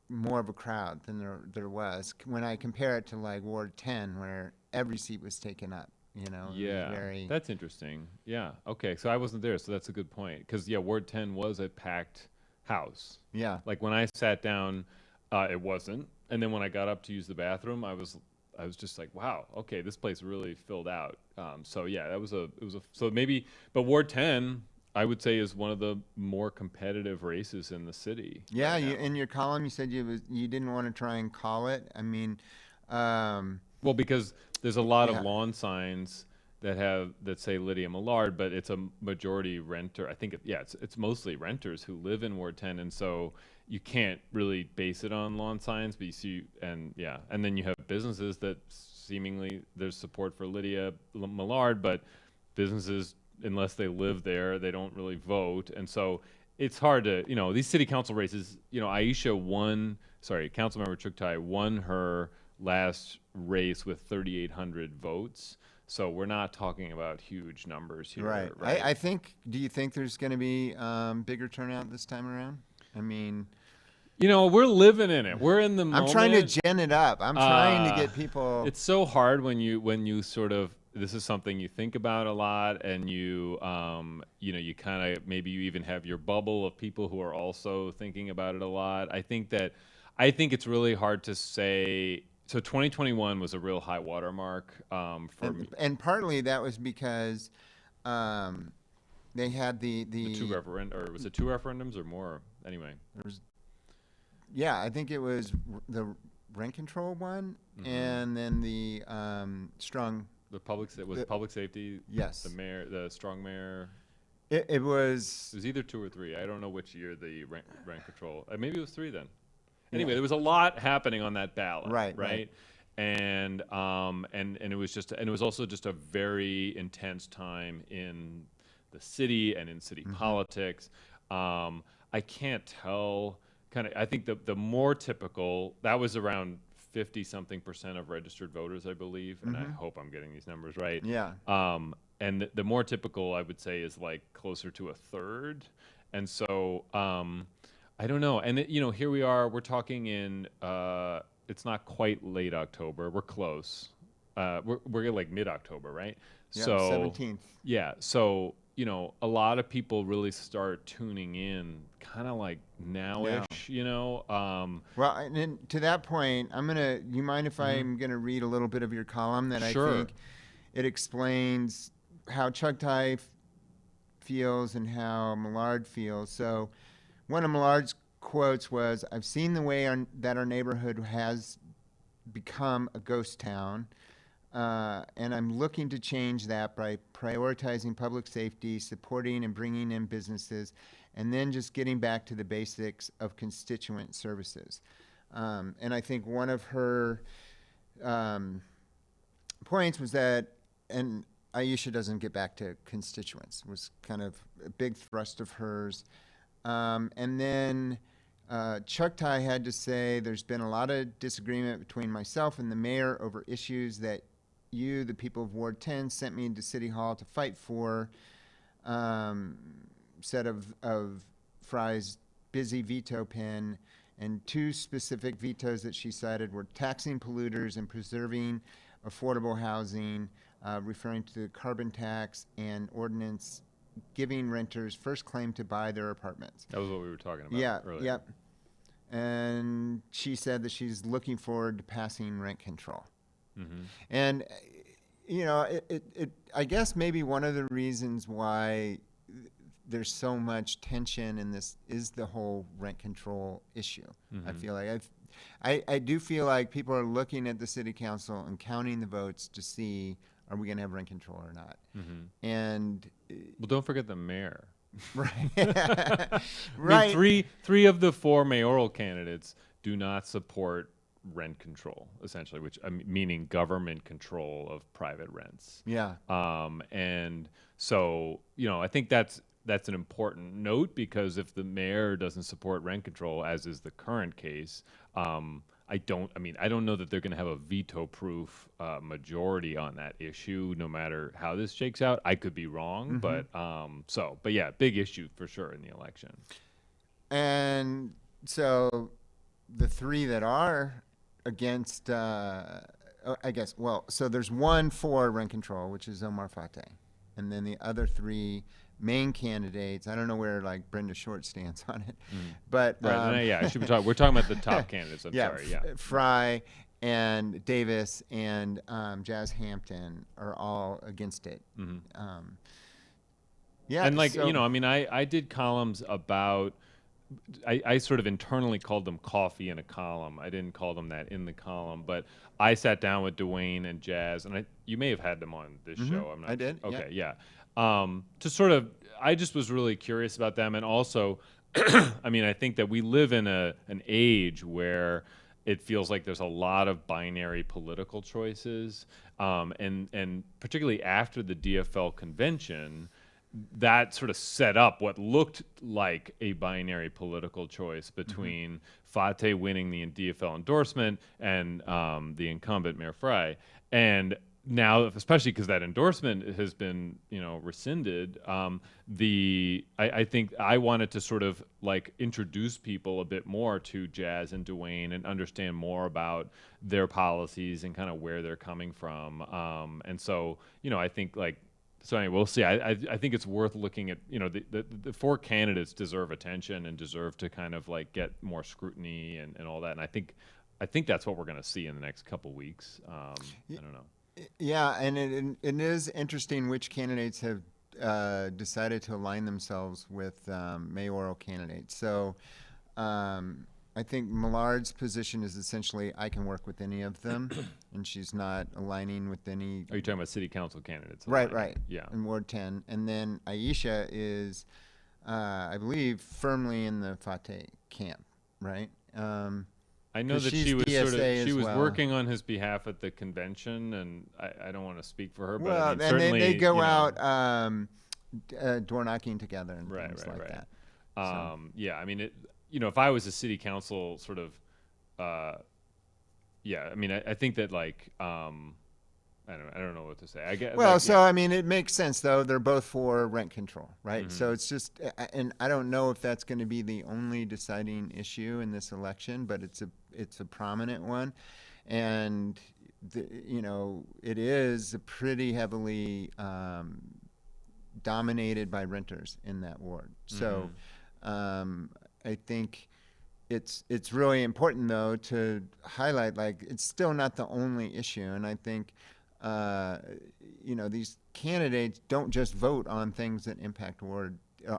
Speaker 1: more of a crowd than there was when I compare it to like Ward 10, where every seat was taken up. It was
Speaker 2: Yeah,
Speaker 1: very...
Speaker 2: that's interesting. Yeah. Okay. So I wasn't there, so that's a good point. Because Ward 10 was a packed house.
Speaker 1: Yeah.
Speaker 2: Like when I sat down, it wasn't, and then when I got up to use the bathroom, I was just like, wow, okay, this place really filled out. So yeah, it was so maybe, but Ward 10, I would say, is one of the more competitive races in the city.
Speaker 1: Yeah,
Speaker 2: right
Speaker 1: you,
Speaker 2: now.
Speaker 1: in your column, you said you didn't want to try and call it. I mean,
Speaker 2: Well, because there's a lot of
Speaker 1: yeah,
Speaker 2: lawn signs that say Lydia Millard, but it's a majority renter. I think it's mostly renters who live in Ward 10, and so you can't really base it on lawn signs. But you see, and then you have businesses that seemingly there's support for Lydia Millard, but businesses, unless they live there, they don't really vote, and so it's hard to, these city council races. Councilmember Chuktai won her last race with 3,800 votes. So we're not talking about huge numbers here,
Speaker 1: right.
Speaker 2: right?
Speaker 1: I think. Do you think there's going to be bigger turnout this time around? I mean,
Speaker 2: We're living in it. We're in the moment.
Speaker 1: I'm trying to gen it up. I'm trying to
Speaker 2: Uh,
Speaker 1: get people.
Speaker 2: It's so hard when you sort of, this is something you think about a lot, and you kind of, maybe you even have your bubble of people who are also thinking about it a lot. I think it's really hard to say. So 2021 was a real high watermark for me.
Speaker 1: And partly that was because they had the
Speaker 2: Or was it two referendums or more? Anyway,
Speaker 1: there was, yeah, I think it was the rent control one, and then the strong.
Speaker 2: public safety.
Speaker 1: Yes.
Speaker 2: The mayor, the strong mayor.
Speaker 1: It was.
Speaker 2: It was either 2 or 3. I don't know which year the rent control. Maybe it was 3 then. Anyway, there was a lot happening on that ballot.
Speaker 1: Right.
Speaker 2: And it was also just a very intense time in the city and in city politics. I can't tell. I think the more typical, that was around 50-something% of registered voters, I believe, and I hope I'm getting these numbers right.
Speaker 1: Yeah.
Speaker 2: And the more typical, I would say, is like closer to a third. And so I don't know. And here we are. We're talking in. It's not quite late October. We're close. We're like mid-October, right?
Speaker 1: Yeah,
Speaker 2: So
Speaker 1: 17th.
Speaker 2: Yeah. So a lot of people really start tuning in, kind of like now-ish.
Speaker 1: Well, and then to that point, you mind if I'm gonna read a little bit of your column that
Speaker 2: Sure.
Speaker 1: I think it explains how Chuktai feels and how Millard feels. So one of Millard's quotes was, "I've seen the way that our neighborhood has become a ghost town, and I'm looking to change that by prioritizing public safety, supporting and bringing in businesses, and then just getting back to the basics of constituent services." And I think one of her points was that, and Aisha doesn't get back to constituents, was kind of a big thrust of hers. And then Chuktai had to say, "There's been a lot of disagreement between myself and the mayor over issues that you, the people of Ward 10, sent me into City Hall to fight for." Set of Fry's busy veto pen, and 2 specific vetoes that she cited were taxing polluters and preserving affordable housing, referring to the carbon tax and ordinance giving renters first claim to buy their apartments.
Speaker 2: That was what we were talking about earlier.
Speaker 1: Yep. And she said that she's looking forward to passing rent control. And, I guess maybe one of the reasons why there's so much tension in this is the whole rent control issue. I feel like I do feel like people are looking at the city council and counting the votes to see, are we going to have rent control or not? And
Speaker 2: well, don't forget the mayor.
Speaker 1: right,
Speaker 2: I mean, three of the 4 mayoral candidates do not support rent control, essentially, which meaning government control of private rents.
Speaker 1: Yeah.
Speaker 2: And so I think that's an important note, because if the mayor doesn't support rent control, as is the current case, I don't know that they're going to have a veto-proof majority on that issue, no matter how this shakes out. I could be wrong, but yeah, big issue for sure in the election.
Speaker 1: And so the 3 that are against, so there's 1 for rent control, which is Omar Fateh. And then the other 3 main candidates, I don't know where like Brenda Short stands on it, but
Speaker 2: I should be talking. We're talking about the top candidates. I'm sorry. Yeah,
Speaker 1: Fry and Davis and Jazz Hampton are all against it. Yeah.
Speaker 2: And like,
Speaker 1: So
Speaker 2: I mean, I did columns about, I sort of internally called them coffee in a column. I didn't call them that in the column, but I sat down with Dwayne and Jazz, and you may have had them on this show. I'm
Speaker 1: I
Speaker 2: not sure.
Speaker 1: did. Yeah.
Speaker 2: Okay, yeah. To sort of, I just was really curious about them, and also, I mean, I think that we live in an age where it feels like there's a lot of binary political choices, and particularly after the DFL convention, that sort of set up what looked like a binary political choice between Fate winning the DFL endorsement and the incumbent Mayor Fry. And now, especially because that endorsement has been, rescinded, I think I wanted to sort of like introduce people a bit more to Jazz and Dwayne and understand more about their policies and kind of where they're coming from. And so, I think like. So anyway, we'll see. I think it's worth looking at. The four candidates deserve attention and deserve to kind of like get more scrutiny and all that. And I think that's what we're going to see in the next couple weeks. I don't know.
Speaker 1: yeah, and it is interesting which candidates have decided to align themselves with mayoral candidates. So I think Millard's position is essentially I can work with any of them, and she's not aligning with any.
Speaker 2: Are you talking about city council candidates?
Speaker 1: Right.
Speaker 2: Yeah.
Speaker 1: In Ward 10. And then Aisha is, I believe, firmly in the Fateh camp, right?
Speaker 2: I know
Speaker 1: 'cause
Speaker 2: that
Speaker 1: she's
Speaker 2: she was
Speaker 1: DSA
Speaker 2: she
Speaker 1: as
Speaker 2: was
Speaker 1: well.
Speaker 2: working on his behalf at the convention, and I don't want to speak for her, but
Speaker 1: Well,
Speaker 2: I mean,
Speaker 1: and
Speaker 2: certainly
Speaker 1: they go
Speaker 2: you know,
Speaker 1: out door knocking together and
Speaker 2: right,
Speaker 1: things
Speaker 2: right,
Speaker 1: like
Speaker 2: right.
Speaker 1: that.
Speaker 2: Yeah, I mean, if I was a city council sort of, yeah, I mean, I think that like, I don't know what to say. I get
Speaker 1: Well,
Speaker 2: like,
Speaker 1: so I mean, it makes sense though. They're both for rent control, right?
Speaker 2: Mhm.
Speaker 1: So it's just, and I don't know if that's going to be the only deciding issue in this election, but it's a prominent one, and it is a pretty heavily dominated by renters in that ward. So I think it's really important though to highlight like it's still not the only issue, and I think these candidates don't just vote on things that impact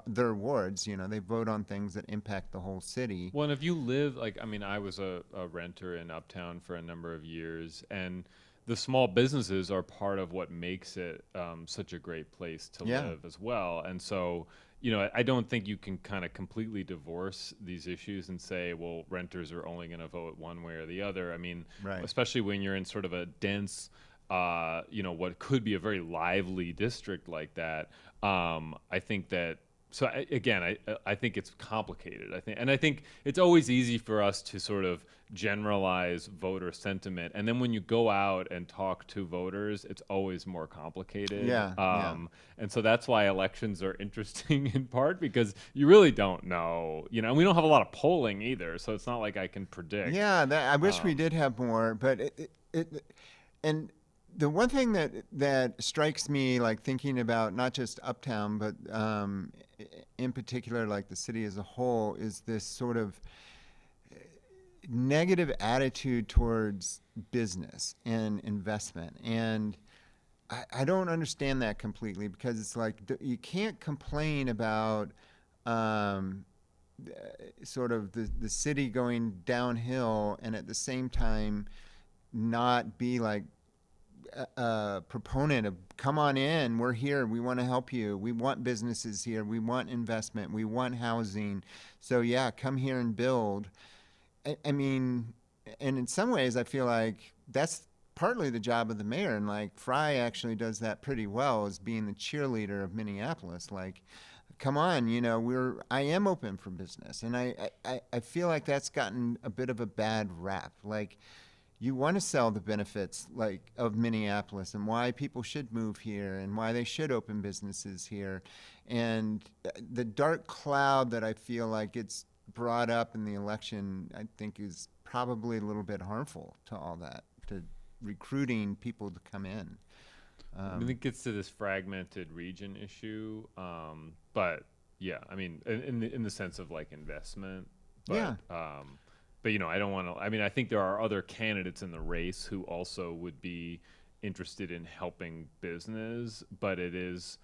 Speaker 1: their wards. They vote on things that impact the whole city.
Speaker 2: Well, and if you live, like, I mean, I was a renter in Uptown for a number of years, and the small businesses are part of what makes it such a great place to
Speaker 1: Yeah.
Speaker 2: live as well. And so, I don't think you can kind of completely divorce these issues and say, well, renters are only going to vote one way or the other. I mean,
Speaker 1: Right.
Speaker 2: especially when you're in sort of a dense, what could be a very lively district like that. I think that. So I think it's complicated. I think it's always easy for us to sort of generalize voter sentiment, and then when you go out and talk to voters, it's always more complicated.
Speaker 1: Yeah.
Speaker 2: And so that's why elections are interesting in part because you really don't know. And we don't have a lot of polling either, so it's not like I can predict.
Speaker 1: Yeah, I wish we did have more, but and the one thing that strikes me, like thinking about not just Uptown, but in particular, like the city as a whole, is this sort of negative attitude towards business and investment. And I don't understand that completely because it's like you can't complain about sort of the city going downhill and at the same time not be like a proponent of come on in, we're here, we want to help you, we want businesses here, we want investment, we want housing, so yeah, come here and build. I mean, and in some ways I feel like that's partly the job of the mayor, and like Fry actually does that pretty well as being the cheerleader of Minneapolis. Like, come on, I am open for business, and I feel like that's gotten a bit of a bad rap. Like, you want to sell the benefits like of Minneapolis and why people should move here and why they should open businesses here. And the dark cloud that I feel like gets brought up in the election, I think is probably a little bit harmful to all that, to recruiting people to come in.
Speaker 2: I think it gets to this fragmented region issue. But yeah, I mean, in the sense of like investment, but,
Speaker 1: Yeah.
Speaker 2: But I don't want to. I mean, I think there are other candidates in the race who also would be interested in helping business, but it is,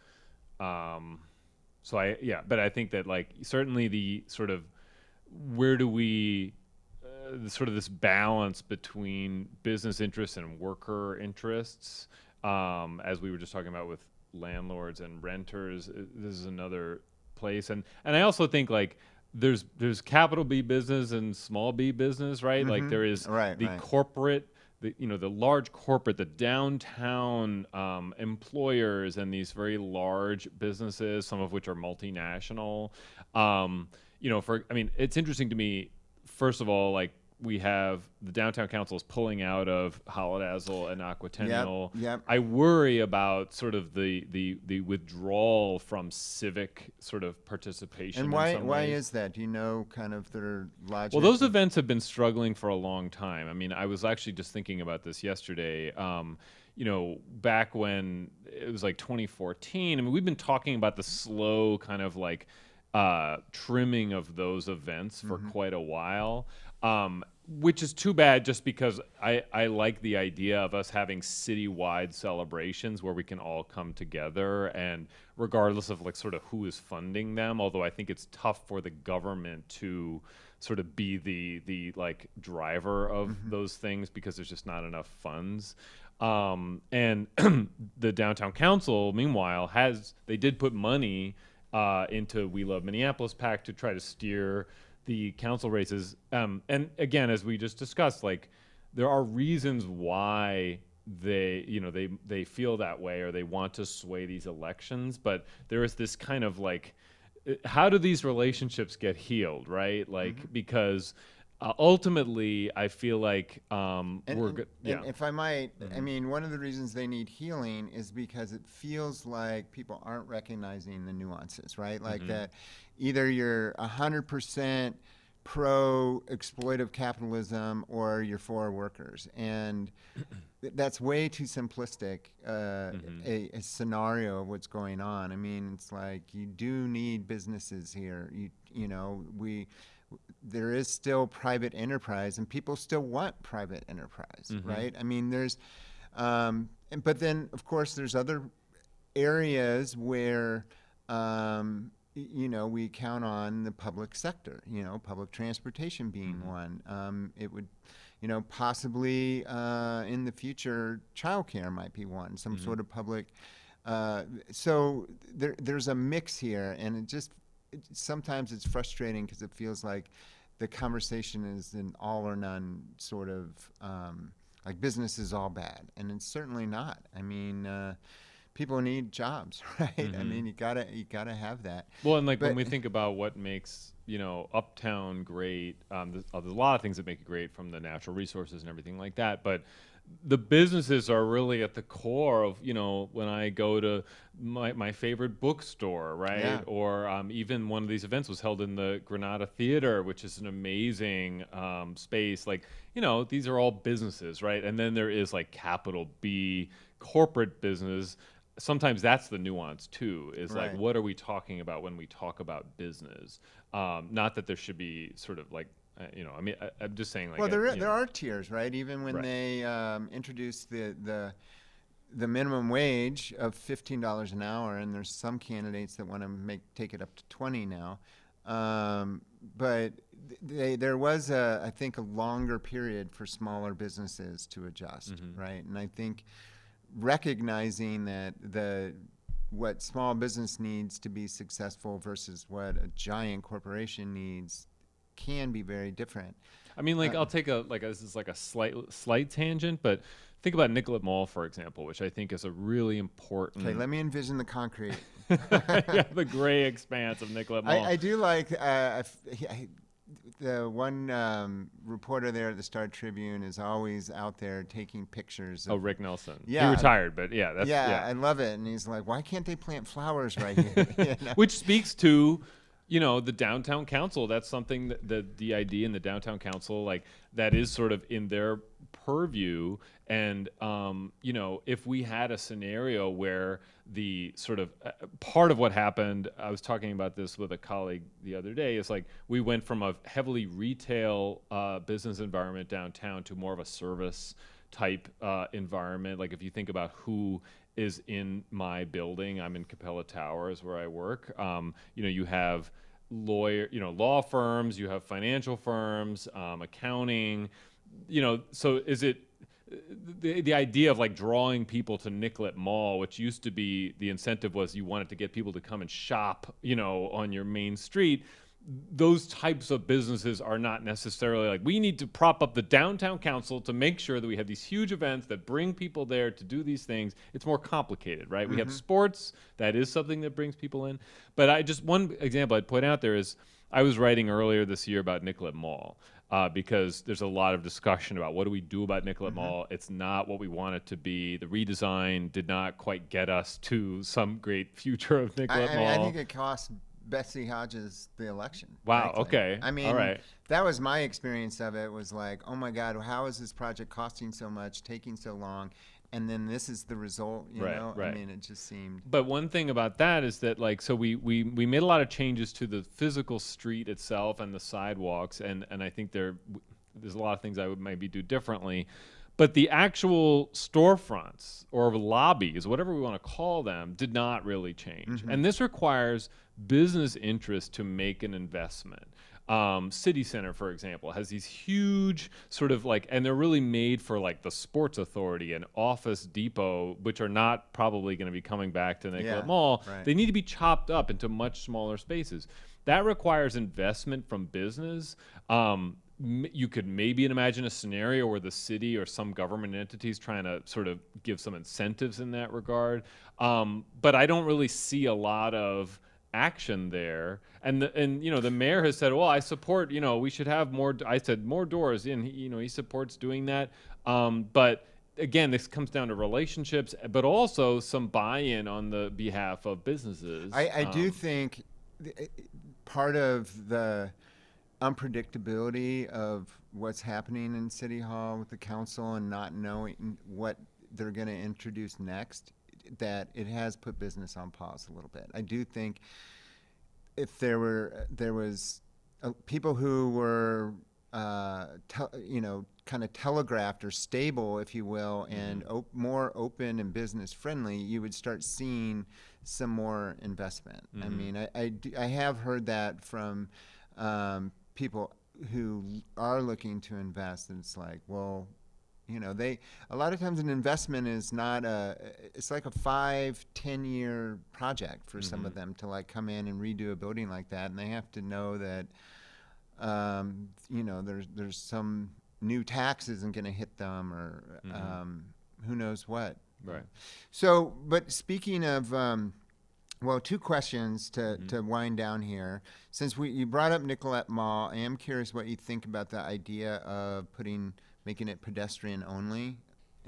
Speaker 2: But I think that like certainly the sort of where do we sort of this balance between business interests and worker interests, as we were just talking about with landlords and renters. This is another place, and I also think like there's capital B business and small b business, right? Like there is the corporate, the large corporate, the downtown employers, and these very large businesses, some of which are multinational. It's interesting to me. First of all, like we have the downtown councils pulling out of Holidazzle and Aquatennial.
Speaker 1: Yep.
Speaker 2: I worry about sort of the withdrawal from civic sort of participation.
Speaker 1: And
Speaker 2: in some
Speaker 1: why
Speaker 2: ways.
Speaker 1: is that? Do you know kind of their logic?
Speaker 2: Well, those events have been struggling for a long time. I mean, I was actually just thinking about this yesterday. Back when it was like 2014. I mean, we've been talking about the slow kind of like trimming of those events for quite a while, which is too bad just because I like the idea of us having citywide celebrations where we can all come together, and regardless of like sort of who is funding them, although I think it's tough for the government to sort of be the like driver of those things because there's just not enough funds. And the downtown council, meanwhile, they did put money into We Love Minneapolis PAC to try to steer the council races. And again, as we just discussed, like there are reasons why they feel that way or they want to sway these elections, but there is this kind of like, how do these relationships get healed, right? Like because ultimately, I feel like we're good. Yeah.
Speaker 1: And if I might, I mean, one of the reasons they need healing is because it feels like people aren't recognizing the nuances, right? Like that either you're 100% pro-exploitive capitalism or you're for workers. And that's way too simplistic a scenario of what's going on. I mean, it's like you do need businesses here. There is still private enterprise, and people still want private enterprise, right? I mean, but then, of course, there's other areas where, we count on the public sector, public transportation being one. It would, possibly in the future, childcare might be one, some sort of public. So there's a mix here, and sometimes it's frustrating because it feels like the conversation is an all or none sort of like business is all bad, and it's certainly not. I mean, people need jobs, right? I mean, you gotta have that.
Speaker 2: Well, and when we think about what makes Uptown great, there's a lot of things that make it great, from the natural resources and everything like that, but the businesses are really at the core of, when I go to my favorite bookstore, right?
Speaker 1: Yeah.
Speaker 2: Or even one of these events was held in the Granada Theater, which is an amazing space. Like, these are all businesses, right? And then there is like capital B corporate business. Sometimes that's the nuance too, is like, what are we talking about when we talk about business? Not that there should be sort of like, I'm just saying, like.
Speaker 1: Well, there are tiers, right? Even when they introduced the minimum wage of $15 an hour, and there's some candidates that want to take it up to 20 now. But there was I think a longer period for smaller businesses to adjust, right? And I think recognizing that what small business needs to be successful versus what a giant corporation needs can be very different.
Speaker 2: I mean, I'll take this is like a slight tangent, but think about Nicollet Mall, for example, which I think is a really important.
Speaker 1: Okay, let me envision the concrete.
Speaker 2: Yeah, the gray expanse of Nicollet Mall.
Speaker 1: I do like the one reporter there at the Star Tribune is always out there taking pictures.
Speaker 2: Rick Nelson.
Speaker 1: Yeah.
Speaker 2: He retired, but yeah, that's
Speaker 1: I love it. And he's like, why can't they plant flowers right here?
Speaker 2: Which speaks to the downtown council. That's something that the idea in the downtown council, like that is sort of in their purview. And, if we had a scenario where the sort of part of what happened, I was talking about this with a colleague the other day, is like we went from a heavily retail business environment downtown to more of a service type environment. Like if you think about who is in my building. I'm in Capella Towers where I work. You have law firms, you have financial firms, accounting, so is it the idea of like drawing people to Nicollet Mall, which used to be the incentive was you wanted to get people to come and shop, on your main street. Those types of businesses are not necessarily like, we need to prop up the downtown council to make sure that we have these huge events that bring people there to do these things. It's more complicated, right? We have sports. That is something that brings people in. But one example I'd point out there is I was writing earlier this year about Nicollet Mall because there's a lot of discussion about what do we do about Nicollet Mall. It's not what we want it to be. The redesign did not quite get us to some great future of Nicollet Mall.
Speaker 1: I think it cost Betsy Hodges the election.
Speaker 2: Wow.
Speaker 1: Frankly.
Speaker 2: Okay.
Speaker 1: I mean,
Speaker 2: all right.
Speaker 1: That was my experience of it. Was like, oh my God, how is this project costing so much, taking so long, and then this is the result. You know,
Speaker 2: right.
Speaker 1: I mean, it just seemed.
Speaker 2: But one thing about that is that so we made a lot of changes to the physical street itself and the sidewalks, and I think there's a lot of things I would maybe do differently. But the actual storefronts or lobbies, whatever we want to call them, did not really change. And this requires business interest to make an investment. City Center, for example, has these huge sort of and they're really made for the Sports Authority and Office Depot, which are not probably going to be coming back to Nicollet Mall.
Speaker 1: Right.
Speaker 2: They need to be chopped up into much smaller spaces. That requires investment from business. You could maybe imagine a scenario where the city or some government entities trying to sort of give some incentives in that regard. But I don't really see a lot of action there. And the mayor has said, well, I support, we should have more. I said more doors in, he supports doing that. But again, this comes down to relationships, but also some buy-in on the behalf of businesses.
Speaker 1: I do think part of the unpredictability of what's happening in City Hall with the council and not knowing what they're going to introduce next, that it has put business on pause a little bit. I do think if there was people who were kind of telegraphed or stable, if you will, and more open and business friendly, you would start seeing some more investment. I mean, I have heard that from people who are looking to invest, and it's like, well, a lot of times an investment is not it's like a 5-10 year project for some of them to come in and redo a building like that, and they have to know that there's some new tax isn't going to hit them, or who knows what.
Speaker 2: Right.
Speaker 1: So, but speaking of two questions to wind down here. Since you brought up Nicollet Mall, I am curious what you think about the idea of making it pedestrian only,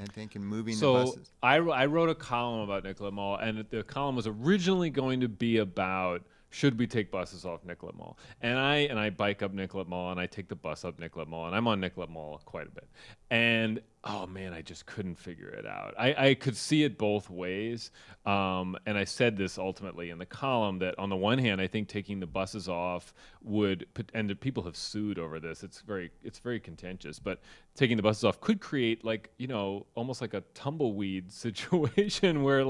Speaker 1: I think, and moving the buses.
Speaker 2: So I wrote a column about Nicollet Mall, and the column was originally going to be about should we take buses off Nicollet Mall? And I bike up Nicollet Mall, and I take the bus up Nicollet Mall, and I'm on Nicollet Mall quite a bit. And oh man, I just couldn't figure it out. I could see it both ways. And I said this ultimately in the column that on the one hand, I think taking the buses off would, and the people have sued over this. It's very contentious, but taking the buses off could create almost like a tumbleweed situation where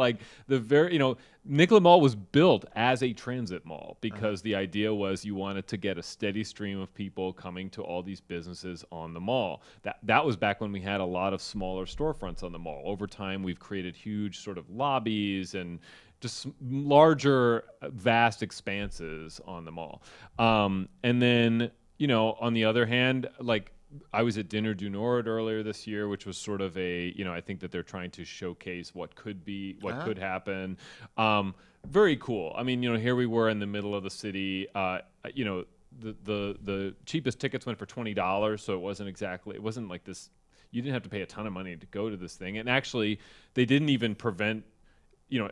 Speaker 2: Nicollet Mall was built as a transit mall because the idea was you wanted to get a steady stream of people coming to all these businesses on the mall. That was back when we had a lot of smaller storefronts on the mall. Over time, we've created huge sort of lobbies and just larger, vast expanses on the mall. And then, on the other hand, I was at Dinner du Nord earlier this year, which was sort of I think that they're trying to showcase what could be, what could happen. Very cool. I mean, here we were in the middle of the city. The cheapest tickets went for $20, so it wasn't like this. You didn't have to pay a ton of money to go to this thing. And actually, they didn't even prevent. You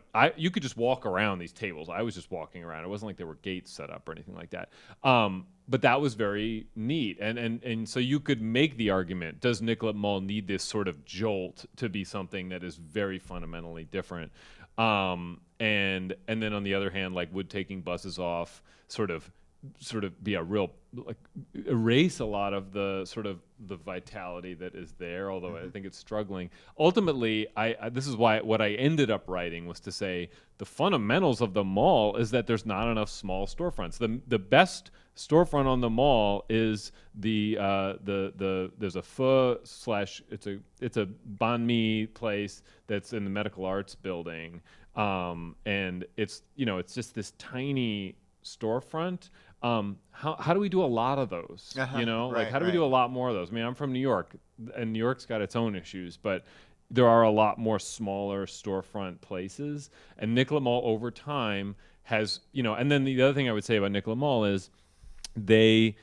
Speaker 2: could just walk around these tables. I was just walking around. It wasn't like there were gates set up or anything like that. But that was very neat. And so you could make the argument, does Nicollet Mall need this sort of jolt to be something that is very fundamentally different? And then on the other hand, would taking buses off sort of sort of be a real like erase a lot of the sort of the vitality that is there, although I think it's struggling. Ultimately, I this is why what I ended up writing was to say the fundamentals of the mall is that there's not enough small storefronts. The best storefront on the mall is the there's a pho slash it's a banh mi place that's in the medical arts building, and it's it's just this tiny storefront. How do we do a lot of those? Like how do we do a lot more of those? I mean, I'm from New York, and New York's got its own issues, but there are a lot more smaller storefront places. And Nicollet Mall over time has, and then the other thing I would say about Nicollet Mall is they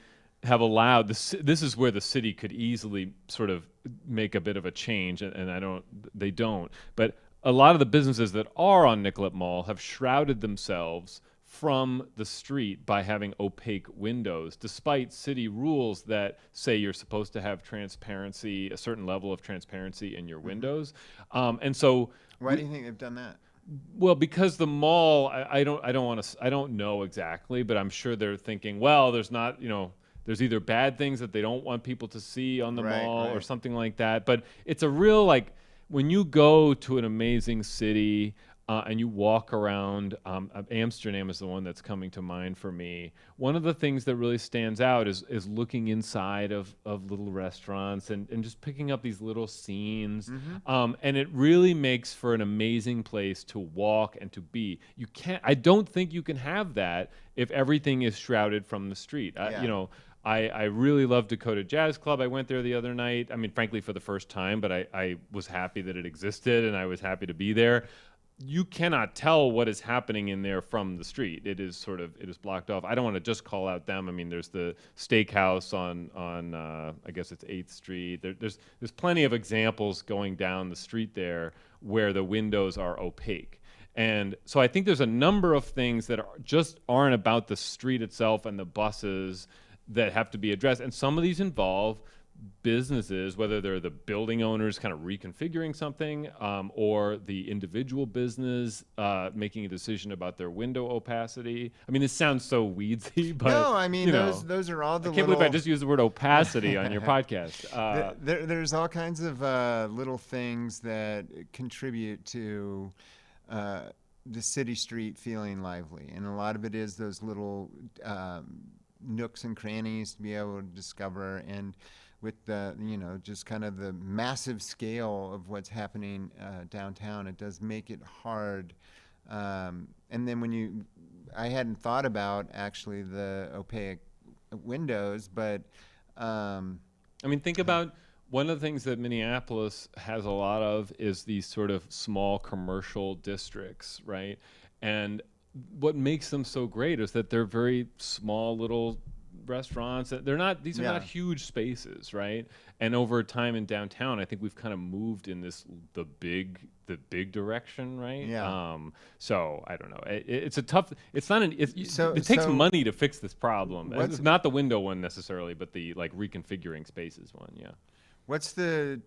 Speaker 2: have allowed this. This is where the city could easily sort of make a bit of a change, and they don't. But a lot of the businesses that are on Nicollet Mall have shrouded themselves from the street by having opaque windows, despite city rules that say you're supposed to have transparency, a certain level of transparency in your windows. And so,
Speaker 1: why do you think they've done that?
Speaker 2: Well, because the mall, I don't know exactly, but I'm sure they're thinking, well, there's not, there's either bad things that they don't want people to see on the mall or something like that. But it's a real, like, when you go to an amazing city, and you walk around, Amsterdam is the one that's coming to mind for me. One of the things that really stands out is looking inside of little restaurants and just picking up these little scenes. And it really makes for an amazing place to walk and to be. I don't think you can have that if everything is shrouded from the street. I really love Dakota Jazz Club. I went there the other night. I mean, frankly, for the first time, but I was happy that it existed and I was happy to be there. You cannot tell what is happening in there from the street. It is blocked off. I don't want to just call out them. I mean, there's the steakhouse on I guess it's 8th Street. There's plenty of examples going down the street there where the windows are opaque. And so I think there's a number of things that aren't about the street itself and the buses that have to be addressed. And some of these involve businesses, whether they're the building owners kind of reconfiguring something, or the individual business making a decision about their window opacity. I mean, this sounds so weedsy, but
Speaker 1: no, I mean those are all the.
Speaker 2: I can't believe I just used the word opacity on your podcast.
Speaker 1: There's all kinds of little things that contribute to the city street feeling lively, and a lot of it is those little nooks and crannies to be able to discover. And with the, just kind of the massive scale of what's happening downtown, it does make it hard. And then I hadn't thought about actually the opaque windows, but I
Speaker 2: mean, think about one of the things that Minneapolis has a lot of is these sort of small commercial districts, right? And what makes them so great is that they're very small little restaurants. These are not huge spaces, right? And over time in downtown, I think we've kind of moved in the big direction, right?
Speaker 1: Yeah.
Speaker 2: So I don't know. It's a tough. It's not it takes money to fix this problem. It's not the window one necessarily, but the like reconfiguring spaces one. Yeah.
Speaker 1: What's the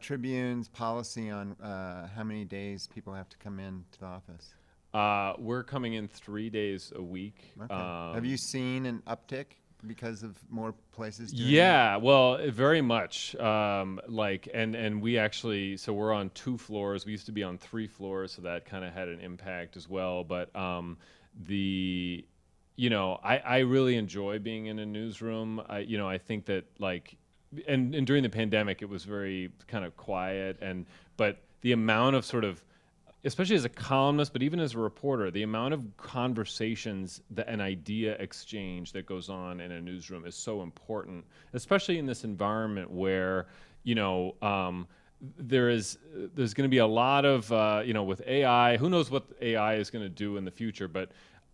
Speaker 1: Tribune's policy on how many days people have to come in to the office?
Speaker 2: We're coming in 3 days a week.
Speaker 1: Okay. Have you seen an uptick because of more places doing
Speaker 2: that? Well, very much. And we actually, so we're on 2 floors. We used to be on 3 floors, so that kind of had an impact as well. But I really enjoy being in a newsroom. I think that and during the pandemic, it was very kind of quiet, but the amount of sort of, especially as a columnist, but even as a reporter, the amount of conversations and idea exchange that goes on in a newsroom is so important, especially in this environment where, there's going to be a lot of, with AI, who knows what AI is going to do in the future, but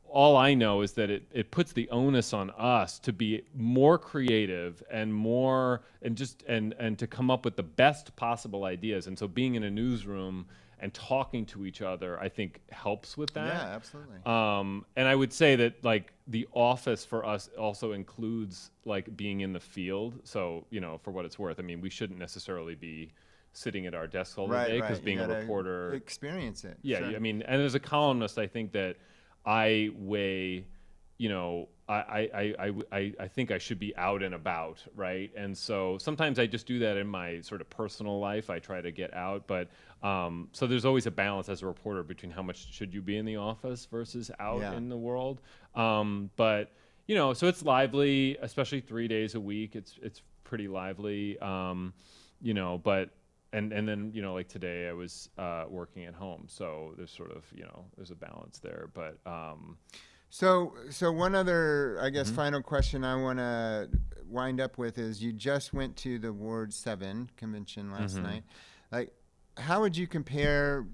Speaker 2: all I know is that it puts the onus on us to be more creative and more, and to come up with the best possible ideas. And so being in a newsroom and talking to each other, I think helps with that.
Speaker 1: Yeah, absolutely.
Speaker 2: And I would say that the office for us also includes being in the field. So, for what it's worth, I mean, we shouldn't necessarily be sitting at our desks all day because being a reporter,
Speaker 1: experience it.
Speaker 2: Yeah,
Speaker 1: sure.
Speaker 2: I mean, and as a columnist, I think that I weigh I think I should be out and about, right? And so sometimes I just do that in my sort of personal life. I try to get out, but so there's always a balance as a reporter between how much should you be in the office versus out
Speaker 1: Yeah.
Speaker 2: in the world. But so it's lively, especially 3 days a week. It's pretty lively, but. And then like today I was working at home, so there's sort of there's a balance there, but
Speaker 1: So one other, I guess,
Speaker 2: Mhm.
Speaker 1: final question I want to wind up with is you just went to the Ward 7 convention last
Speaker 2: Mhm.
Speaker 1: night. Like, how would you compare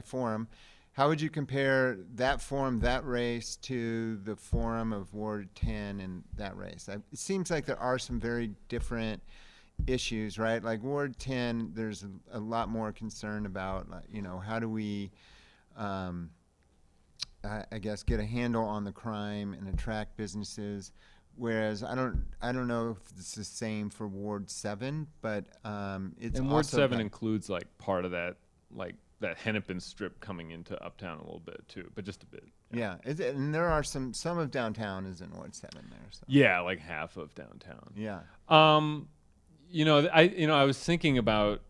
Speaker 1: forum? How would you compare that forum, that race, to the forum of Ward 10 and that race? It seems like there are some very different issues, right? Like Ward 10, there's a lot more concern about, how do we, I guess, get a handle on the crime and attract businesses. Whereas I don't know if it's the same for Ward 7, but it's
Speaker 2: And Ward
Speaker 1: also
Speaker 2: 7
Speaker 1: got,
Speaker 2: includes like part of that, like that Hennepin strip coming into Uptown a little bit too, but just a bit.
Speaker 1: yeah, and there are some of downtown is in Ward 7 there. So
Speaker 2: Yeah, like half of downtown.
Speaker 1: yeah,
Speaker 2: Um, I was thinking about.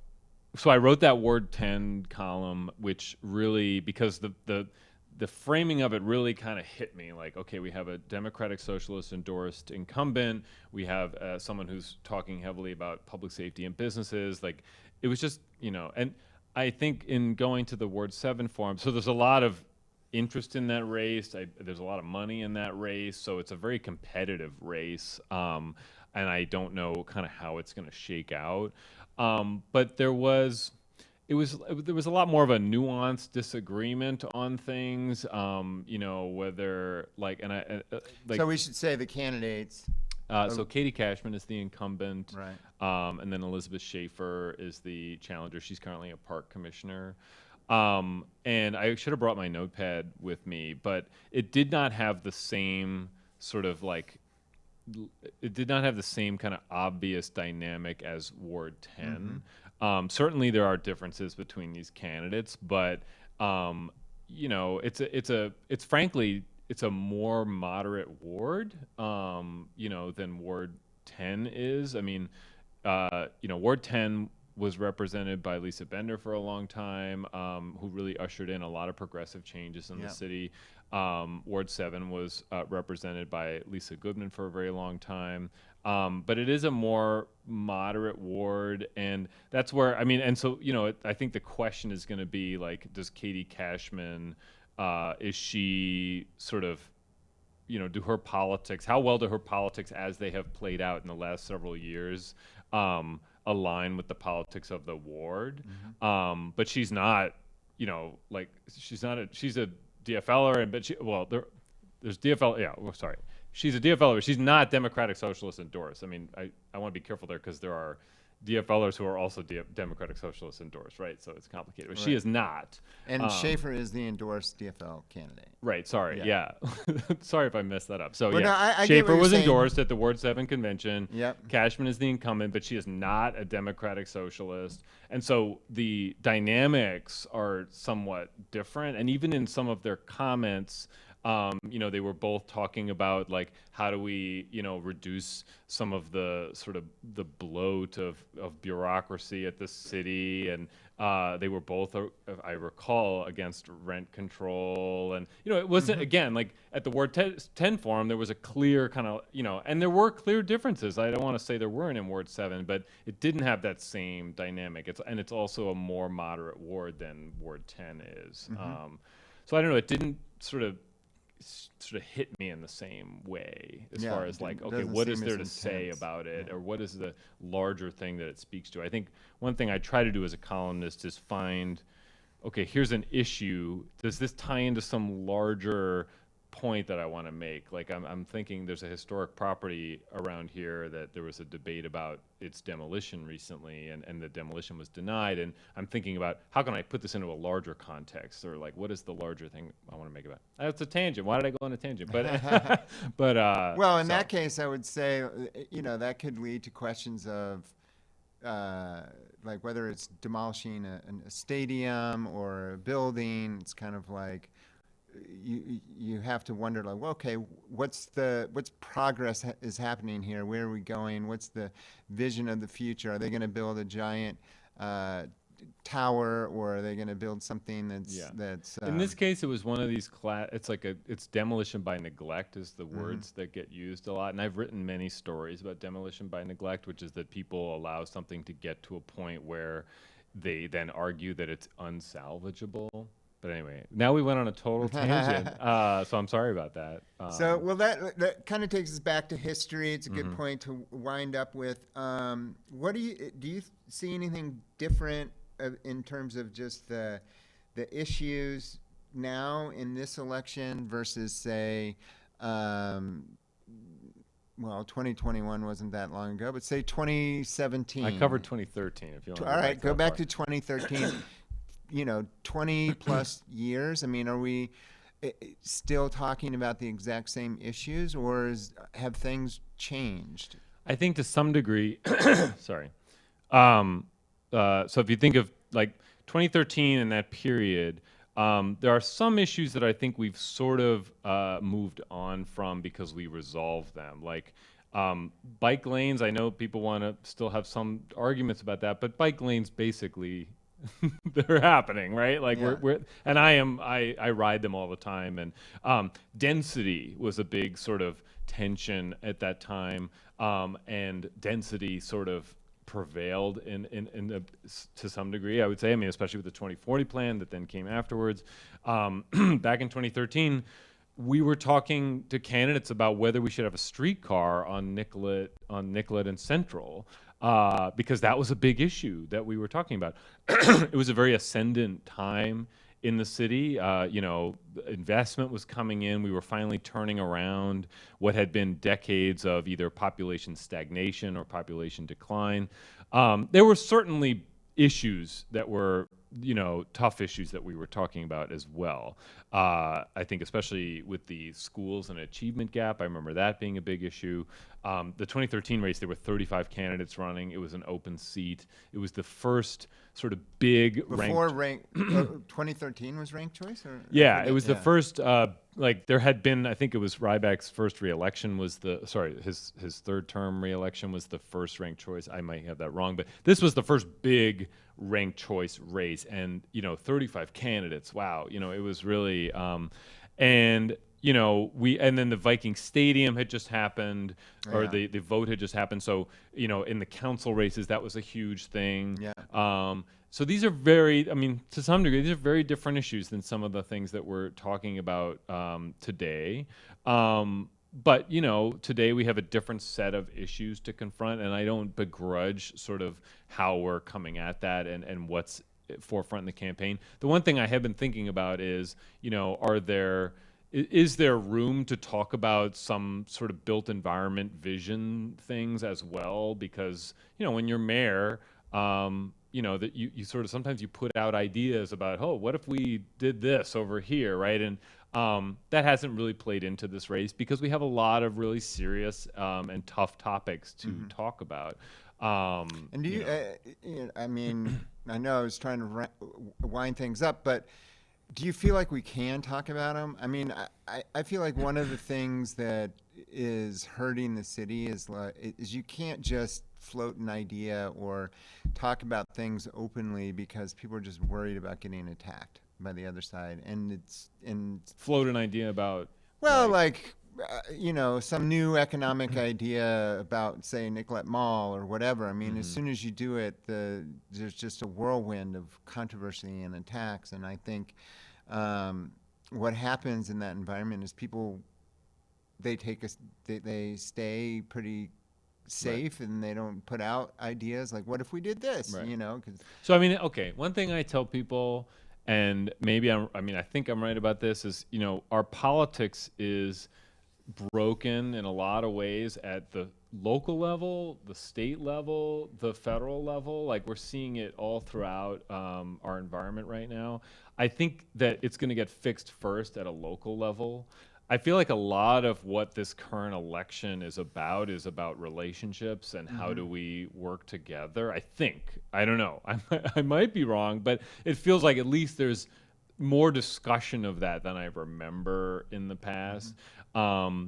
Speaker 2: So I wrote that Ward 10 column, which really, because the framing of it really kind of hit me. Like, okay, we have a Democratic Socialist endorsed incumbent. We have someone who's talking heavily about public safety and businesses. Like, it was just, and I think in going to the Ward 7 forum, so there's a lot of interest in that race. There's a lot of money in that race. So it's a very competitive race. And I don't know kind of how it's going to shake out. But there was a lot more of a nuanced disagreement on things. Whether like and I like
Speaker 1: so we should say the candidates,
Speaker 2: so Katie Cashman is the incumbent,
Speaker 1: right?
Speaker 2: and then Elizabeth Schaefer is the challenger. She's currently a park commissioner. And I should have brought my notepad with me, but it did not have the same sort of like it did not have the same kind of obvious dynamic as Ward 10. Certainly, there are differences between these candidates, but it's frankly it's a more moderate ward, than Ward 10 is. I mean, Ward 10 was represented by Lisa Bender for a long time, who really ushered in a lot of progressive changes in the city. Ward 7 was represented by Lisa Goodman for a very long time. But it is a more moderate ward, and that's where, and so, I think the question is going to be, like, does Katie Cashman, is she sort of, do her politics, how well do her politics as they have played out in the last several years align with the politics of the ward? But she's not, she's a DFLer, there's DFL, sorry. She's a DFLer, but she's not Democratic Socialist endorsed. I mean, I want to be careful there because there are DFLers who are also Democratic Socialist endorsed, right? So it's complicated. But she is not.
Speaker 1: And Schaefer is the endorsed DFL candidate.
Speaker 2: Right, sorry, yeah. Sorry if I messed that up. So,
Speaker 1: Well, no, I get what
Speaker 2: Schaefer
Speaker 1: you're
Speaker 2: was
Speaker 1: saying.
Speaker 2: endorsed at the Ward 7 convention.
Speaker 1: Yep.
Speaker 2: Cashman is the incumbent, but she is not a Democratic Socialist. And so the dynamics are somewhat different. And even in some of their comments, they were both talking about, like, how do we, reduce some of the sort of the bloat of bureaucracy at the city. And they were both, I recall, against rent control. And, it wasn't, again, like at the Ward 10 forum, there was a clear kind of, and there were clear differences. I don't want to say there weren't in Ward 7, but it didn't have that same dynamic. It's also a more moderate ward than Ward 10 is. So I don't know, it didn't sort of hit me in the same way as far as, like, okay, what is there to say about it, or what is the larger thing that it speaks to? I think one thing I try to do as a columnist is find, okay, here's an issue. Does this tie into some larger point that I want to make? Like, I'm thinking there's a historic property around here that there was a debate about its demolition recently, and the demolition was denied. And I'm thinking about, how can I put this into a larger context, or, like, what is the larger thing I want to make about it? That's a tangent. Why did I go on a tangent? But
Speaker 1: well, in that case, I would say, that could lead to questions of, like, whether it's demolishing a stadium or a building. It's kind of like, you have to wonder, like, well, okay, what's progress is happening here? Where are we going? What's the vision of the future? Are they going to build a giant tower, or are they going to build something that's
Speaker 2: in this case, it was one of these it's demolition by neglect is the words that get used a lot. And I've written many stories about demolition by neglect, which is that people allow something to get to a point where they then argue that it's unsalvageable. But anyway, now we went on a total tangent, so I'm sorry about that.
Speaker 1: So, well, that kind of takes us back to history. It's a good point to wind up with. What do you see anything different in terms of just the issues now in this election versus, say, well, 2021 wasn't that long ago, but say 2017.
Speaker 2: I covered 2013. If you want.
Speaker 1: All right, go back to 2013. 20 plus years. I mean, are we still talking about the exact same issues, or have things changed?
Speaker 2: I think to some degree, sorry. So if you think of like 2013 and that period, there are some issues that I think we've sort of moved on from because we resolved them. Like bike lanes, I know people want to still have some arguments about that, but bike lanes basically they're happening, right? Like I ride them all the time, and density was a big sort of tension at that time, and density sort of prevailed to some degree, I would say. I mean, especially with the 2040 plan that then came afterwards. Back in 2013, we were talking to candidates about whether we should have a streetcar on Nicollet and Central. Because that was a big issue that we were talking about. It was a very ascendant time in the city. Investment was coming in. We were finally turning around what had been decades of either population stagnation or population decline. There were certainly issues that were, tough issues that we were talking about as well. I think especially with the schools and achievement gap, I remember that being a big issue. The 2013 race, there were 35 candidates running. It was an open seat. It was the first sort of big
Speaker 1: before 2013 was ranked choice?
Speaker 2: It was the first. There had been, I think it was Ryback's first re-election was his third term re-election was the first ranked choice. I might have that wrong, but this was the first big ranked choice race, and 35 candidates. Wow, it was really, and then the Viking Stadium had just happened, or the vote had just happened. So in the council races, that was a huge thing. Yeah. So these are to some degree, these are very different issues than some of the things that we're talking about today. But today we have a different set of issues to confront, and I don't begrudge sort of how we're coming at that and what's forefront in the campaign. The one thing I have been thinking about is, is there room to talk about some sort of built environment vision things as well? Because when you're mayor, that you sort of sometimes you put out ideas about, what if we did this over here, right? And that hasn't really played into this race because we have a lot of really serious and tough topics to talk about.
Speaker 1: And do you, I mean, I know I was trying to wind things up, but do you feel like we can talk about them? I mean, I feel like one of the things that is hurting the city is you can't just float an idea or talk about things openly because people are just worried about getting attacked by the other side. And
Speaker 2: float an idea about,
Speaker 1: some new economic idea about, say, Nicollet Mall or whatever. I mean, as soon as you do it, there's just a whirlwind of controversy and attacks. And I think what happens in that environment is people, they stay pretty safe, right, and they don't put out ideas like, what if we did this,
Speaker 2: right.
Speaker 1: 'Cause
Speaker 2: so, I mean, okay, one thing I tell people, and maybe I think I'm right about this, is, our politics is broken in a lot of ways at the local level, the state level, the federal level. Like, we're seeing it all throughout our environment right now. I think that it's going to get fixed first at a local level. I feel like a lot of what this current election is about relationships and how do we work together. I think, I don't know, I might be wrong, but it feels like at least there's more discussion of that than I remember in the past.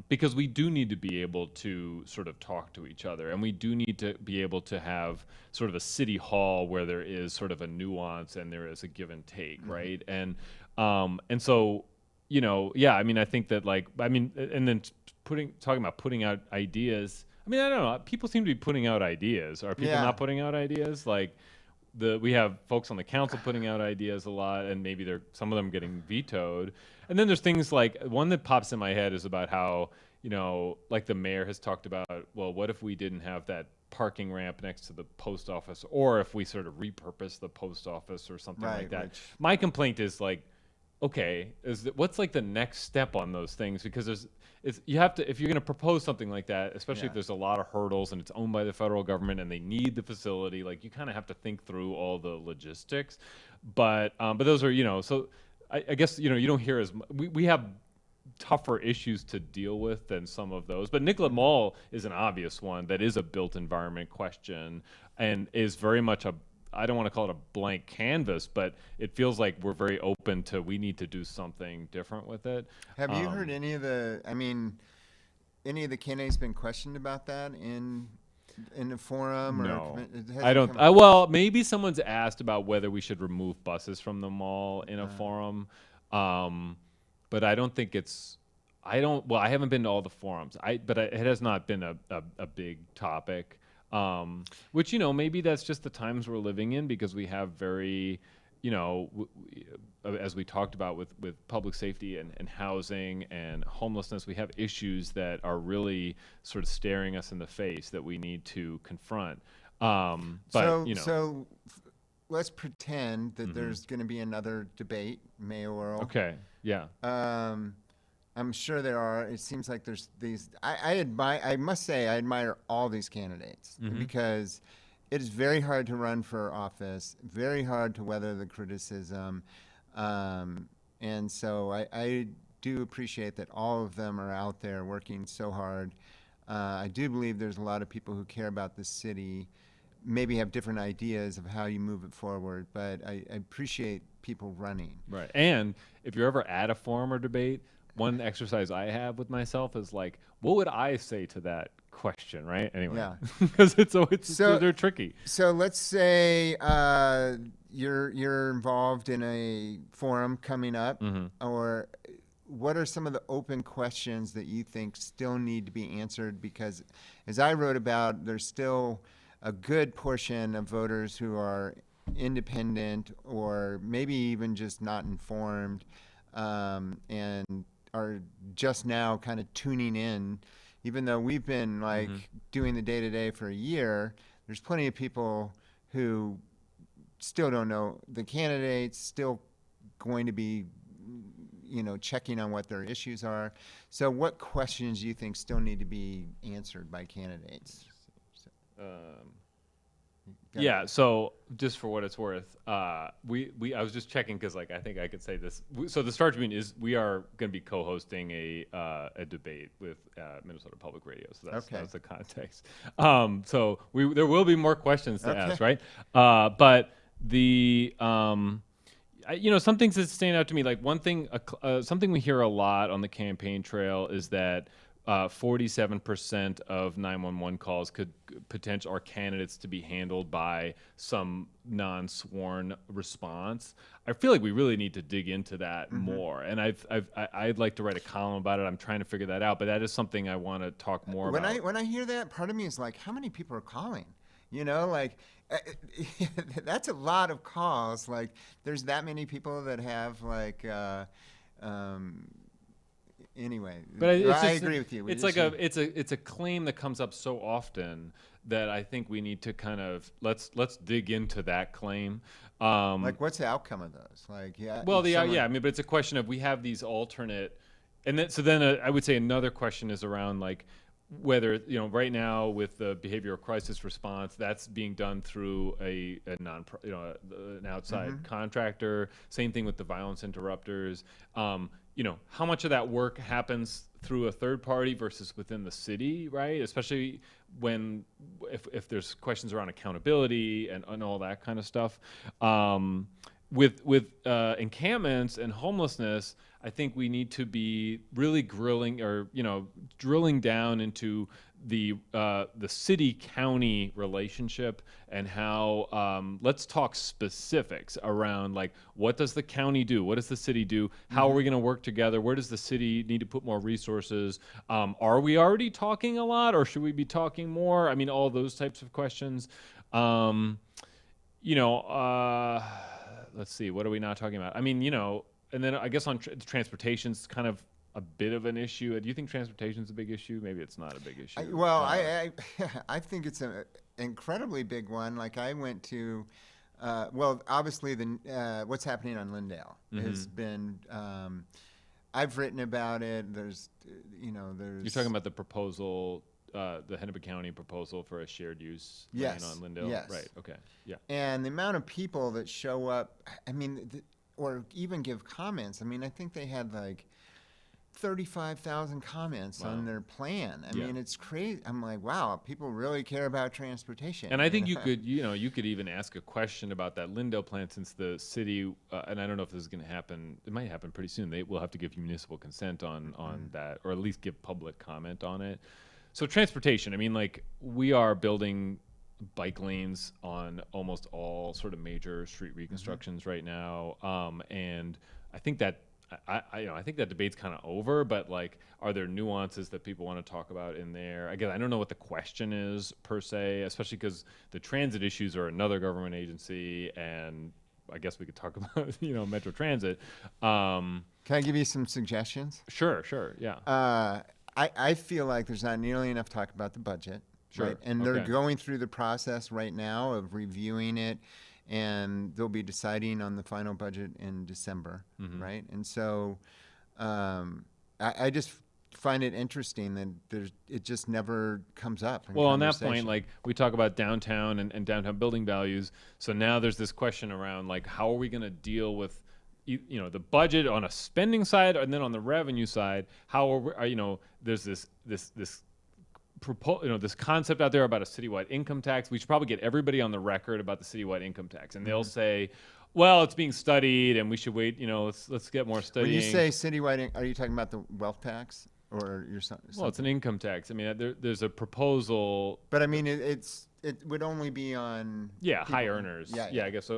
Speaker 2: Because we do need to be able to sort of talk to each other, and we do need to be able to have sort of a city hall where there is sort of a nuance and there is a give and take, right? And so, yeah, I mean, I think that and then talking about putting out ideas. I mean, I don't know. People seem to be putting out ideas. Are people not putting out ideas? Like, we have folks on the council putting out ideas a lot, and maybe some of them getting vetoed. And then there's things like, one that pops in my head is about how, like the mayor has talked about, well, what if we didn't have that parking ramp next to the post office, or if we sort of repurpose the post office or something like that. My complaint is like, okay, what's like the next step on those things? Because you have to, if you're going to propose something like that, especially if there's a lot of hurdles and it's owned by the federal government and they need the facility, like you kind of have to think through all the logistics. But those are, so I guess, you don't hear we have tougher issues to deal with than some of those. But Nicollet Mall is an obvious one that is a built environment question and is very much I don't want to call it a blank canvas, but it feels like we're very open to, we need to do something different with it.
Speaker 1: Have you heard any of the candidates been questioned about that in the forum?
Speaker 2: No,
Speaker 1: or
Speaker 2: I don't. Well, maybe someone's asked about whether we should remove buses from the mall in a forum, but I don't think it's. Well, I haven't been to all the forums. But it has not been a big topic. Which, maybe that's just the times we're living in, because we have very, as we talked about with public safety and housing and homelessness, we have issues that are really sort of staring us in the face that we need to confront.
Speaker 1: So let's pretend that there's going to be another debate, mayoral.
Speaker 2: Okay. Yeah.
Speaker 1: I'm sure there are. It seems like there's these. I must say, I admire all these candidates because it is very hard to run for office, very hard to weather the criticism, and so I do appreciate that all of them are out there working so hard. I do believe there's a lot of people who care about the city, maybe have different ideas of how you move it forward, but I appreciate people running.
Speaker 2: Right. And if you're ever at a forum or debate, one exercise I have with myself is like, what would I say to that question, right? Anyway, because they're tricky.
Speaker 1: So let's say you're involved in a forum coming up, or what are some of the open questions that you think still need to be answered? Because as I wrote about, there's still a good portion of voters who are independent or maybe even just not informed, and are just now kind of tuning in. Even though we've been doing the day-to-day for a year, there's plenty of people who still don't know the candidates, still going to be checking on what their issues are. So what questions do you think still need to be answered by candidates?
Speaker 2: Yeah, so just for what it's worth, I was just checking because I think I could say this. So the Star Tribune we are going to be co-hosting a debate with Minnesota Public Radio. So that's the context. So there will be more questions to ask, right? But some things that stand out to me, like one thing, something we hear a lot on the campaign trail is that 47% of 911 calls could are candidates to be handled by some non-sworn response. I feel like we really need to dig into that more, and I'd like to write a column about it. I'm trying to figure that out, but that is something I want to talk more about.
Speaker 1: When I hear that, part of me is like, how many people are calling? That's a lot of calls. Like, there's that many people that have anyway, but I agree with you.
Speaker 2: It's a claim that comes up so often that I think we need to kind of let's dig into that claim.
Speaker 1: What's the outcome of those? But it's a question of, we have these alternate, and then I would say another question is around whether right now with the behavioral crisis response, that's being done through an outside contractor. Same thing with the violence interrupters. How much of that work happens through a third party versus within the city, right? Especially if there's questions around accountability and all that kind of stuff.
Speaker 2: with encampments and homelessness, I think we need to be really drilling down into the city county relationship and how let's talk specifics around like what does the county do, what does the city do, how are we going to work together, where does the city need to put more resources, are we already talking a lot or should we be talking more? I mean, all those types of questions. Let's see, what are we not talking about? I mean, and then I guess on transportation's kind of a bit of an issue. Do you think transportation's a big issue? Maybe it's not a big issue.
Speaker 1: I think it's an incredibly big one. Like I went to, obviously what's happening on Lindale has been. I've written about it. There's. You're
Speaker 2: talking about the proposal. The Hennepin County proposal for a shared use lane on Lindale.
Speaker 1: Yes.
Speaker 2: Right. Okay. Yeah.
Speaker 1: And the amount of people that show up, I mean, or even give comments. I mean, I think they had like 35,000 comments on their plan. I mean, it's crazy. I'm like, wow, people really care about transportation.
Speaker 2: And I think you could even ask a question about that Lindale plan, since the city, and I don't know if this is going to happen. It might happen pretty soon. They will have to give municipal consent on that, or at least give public comment on it. So transportation, I mean, like we are building bike lanes on almost all sort of major street reconstructions right now, and I think that I think that debate's kind of over. But like, are there nuances that people want to talk about in there? Again, I don't know what the question is per se, especially because the transit issues are another government agency, and I guess we could talk about Metro Transit.
Speaker 1: Can I give you some suggestions?
Speaker 2: Sure, yeah.
Speaker 1: I feel like there's not nearly enough talk about the budget.
Speaker 2: Sure.
Speaker 1: Right? And they're going through the process right now of reviewing it, and they'll be deciding on the final budget in December, right? And so I just find it interesting that it just never comes up.
Speaker 2: Well, on that point, like we talk about downtown and downtown building values. So now there's this question around like, how are we going to deal with the budget on a spending side, and then on the revenue side, how are there's this concept out there about a citywide income tax. We should probably get everybody on the record about the citywide income tax, and they'll say, well, it's being studied, and we should wait. Let's get more studying.
Speaker 1: When you say citywide, are you talking about the wealth tax, or something?
Speaker 2: Well, it's an income tax. I mean, there's a proposal,
Speaker 1: but I mean, it would only be on
Speaker 2: high earners.
Speaker 1: Yeah.
Speaker 2: I guess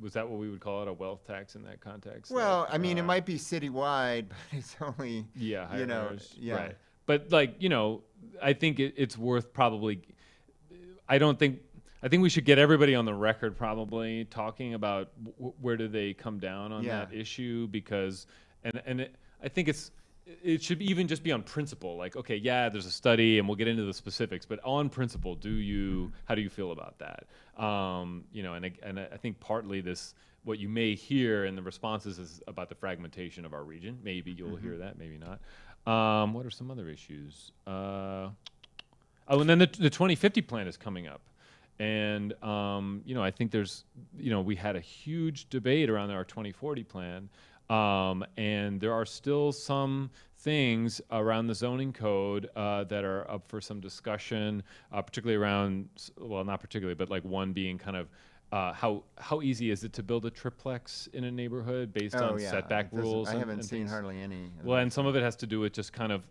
Speaker 2: was that what we would call it, a wealth tax in that context?
Speaker 1: Well, I mean, it might be citywide, but it's only
Speaker 2: high earners.
Speaker 1: Yeah.
Speaker 2: Right. But I think it's worth probably. I think we should get everybody on the record probably talking about where do they come down on that issue, because I think it should even just be on principle. Like, okay, there's a study and we'll get into the specifics, but on principle, how do you feel about that? And I think partly what you may hear in the responses is about the fragmentation of our region. Maybe you'll hear that, maybe not. What are some other issues? And then the 2050 plan is coming up. And, I think there's, we had a huge debate around our 2040 plan. And there are still some things around the zoning code that are up for some discussion, particularly around, well, not particularly, but like one being kind of how easy is it to build a triplex in a neighborhood based on setback rules?
Speaker 1: I haven't seen hardly any.
Speaker 2: Well, and some of it has to do with just kind of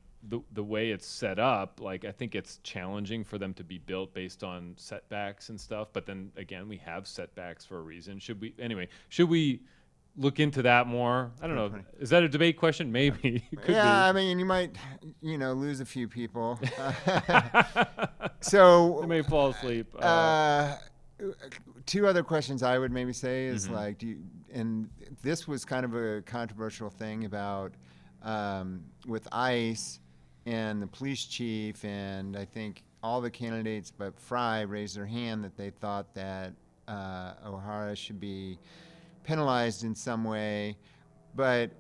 Speaker 2: the way it's set up. Like, I think it's challenging for them to be built based on setbacks and stuff. But then again, we have setbacks for a reason. Should we look into that more? I don't know. Is that a debate question? Maybe. Could be.
Speaker 1: I mean, you might, lose a few people. So
Speaker 2: they may fall asleep.
Speaker 1: Two other questions I would maybe say is like, and this was kind of a controversial thing about with ICE and the police chief, and I think all the candidates but Fry raised their hand that they thought that O'Hara should be penalized in some way. But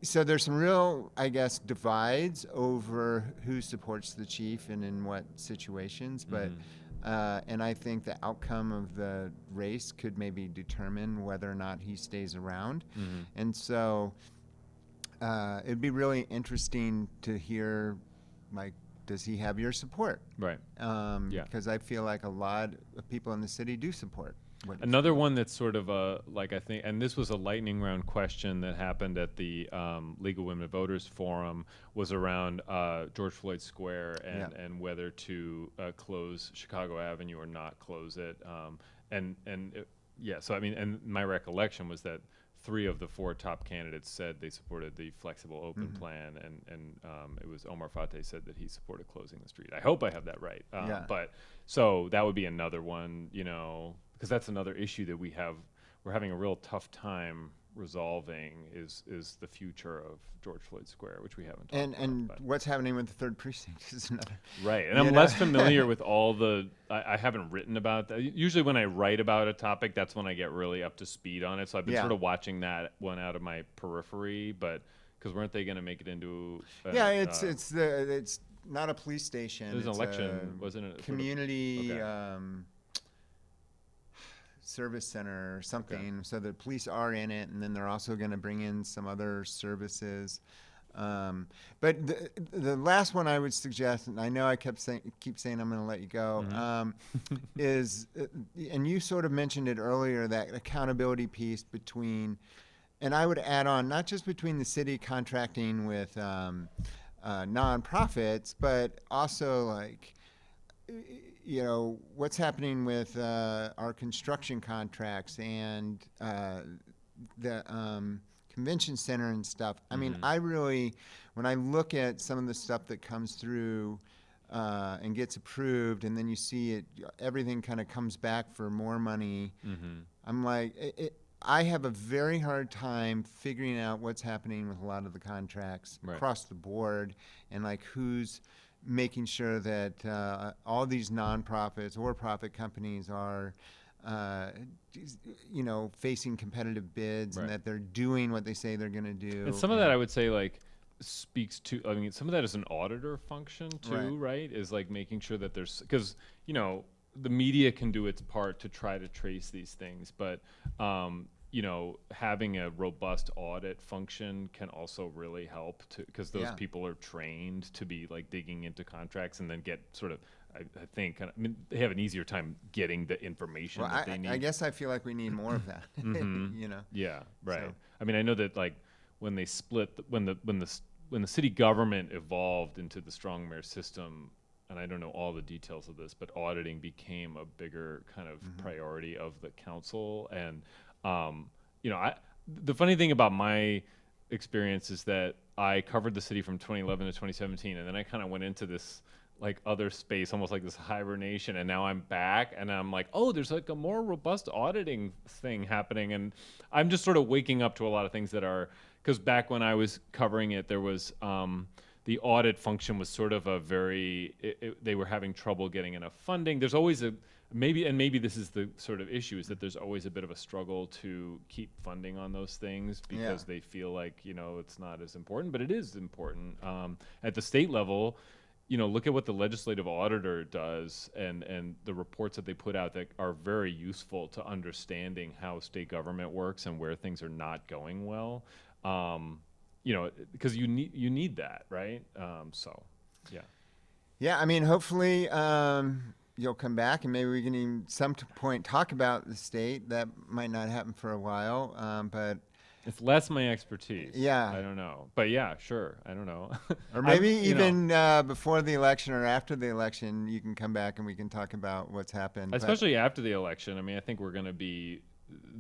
Speaker 1: so there's some real, I guess, divides over who supports the chief and in what situations. But and I think the outcome of the race could maybe determine whether or not he stays around. And so it'd be really interesting to hear, like, does he have your support?
Speaker 2: Right.
Speaker 1: Because I feel like a lot of people in the city do support
Speaker 2: Another one that's sort of like I think, and this was a lightning round question that happened at the League of Women Voters Forum, was around George Floyd Square and whether to close Chicago Avenue or not close it. So I mean, and my recollection was that 3 of the 4 top candidates said they supported the flexible open plan, and it was Omar Fateh said that he supported closing the street. I hope I have that right. But so that would be another one, because that's another issue that we're having a real tough time resolving is the future of George Floyd Square, which we haven't talked
Speaker 1: and
Speaker 2: about.
Speaker 1: What's happening with the 3rd precinct is another.
Speaker 2: Right, and I'm less familiar with all I haven't written about that. Usually when I write about a topic, that's when I get really up to speed on it. So I've been sort of watching that one out of my periphery, but because weren't they going to make it into
Speaker 1: it's not a police station.
Speaker 2: There's an election, wasn't it?
Speaker 1: Community service center or something. So the police are in it, and then they're also going to bring in some other services. But the last one I would suggest, and I know I keep saying I'm going to let you go, is, and you sort of mentioned it earlier, that accountability piece between, and I would add on, not just between the city contracting with nonprofits, but also like, what's happening with our construction contracts and the convention center and stuff. I mean, I really, when I look at some of the stuff that comes through and gets approved, and then you see it, everything kind of comes back for more money. I'm like, I have a very hard time figuring out what's happening with a lot of the contracts across the board, and like who's making sure that all these nonprofits or profit companies are, facing competitive bids, and that they're doing what they say they're going to do.
Speaker 2: And some of that I would say speaks to, I mean, some of that is an auditor function too, right? Is like making sure that there's, because, the media can do its part to try to trace these things, but having a robust audit function can also really help because those people are trained to be like digging into contracts and then get sort of, I think, they have an easier time getting the information that they need.
Speaker 1: I guess I feel like we need more of that.
Speaker 2: Yeah, right.
Speaker 1: So.
Speaker 2: I mean, I know that like when they split, when the city government evolved into the strong mayor system, and I don't know all the details of this, but auditing became a bigger kind of priority of the council. And the funny thing about my experience is that I covered the city from 2011 to 2017, and then I kind of went into this like other space, almost like this hibernation, and now I'm back, and I'm like, oh, there's like a more robust auditing thing happening, and I'm just sort of waking up to a lot of things that are, because back when I was covering it, there was the audit function was sort of a very, they were having trouble getting enough funding. There's always maybe this is the sort of issue, is that there's always a bit of a struggle to keep funding on those things because they feel like, it's not as important, but it is important. At the state level, look at what the legislative auditor does and the reports that they put out that are very useful to understanding how state government works and where things are not going well. Because you need that, right?
Speaker 1: Yeah, I mean, hopefully you'll come back and maybe we can even some point talk about the state. That might not happen for a while, but
Speaker 2: it's less my expertise.
Speaker 1: Yeah.
Speaker 2: I don't know. But yeah, sure. I don't know.
Speaker 1: Or maybe even before the election or after the election, you can come back and we can talk about what's happened.
Speaker 2: Especially after the election. I mean, I think we're going to be,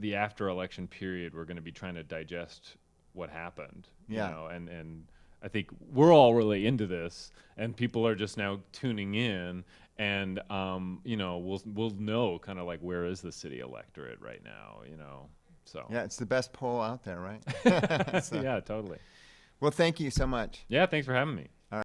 Speaker 2: the after election period, we're going to be trying to digest what happened. And I think we're all really into this, and people are just now tuning in, and we'll know kind of like where is the city electorate right now, So
Speaker 1: yeah, it's the best poll out there, right?
Speaker 2: Yeah, totally.
Speaker 1: Well, thank you so much.
Speaker 2: Yeah, thanks for having me.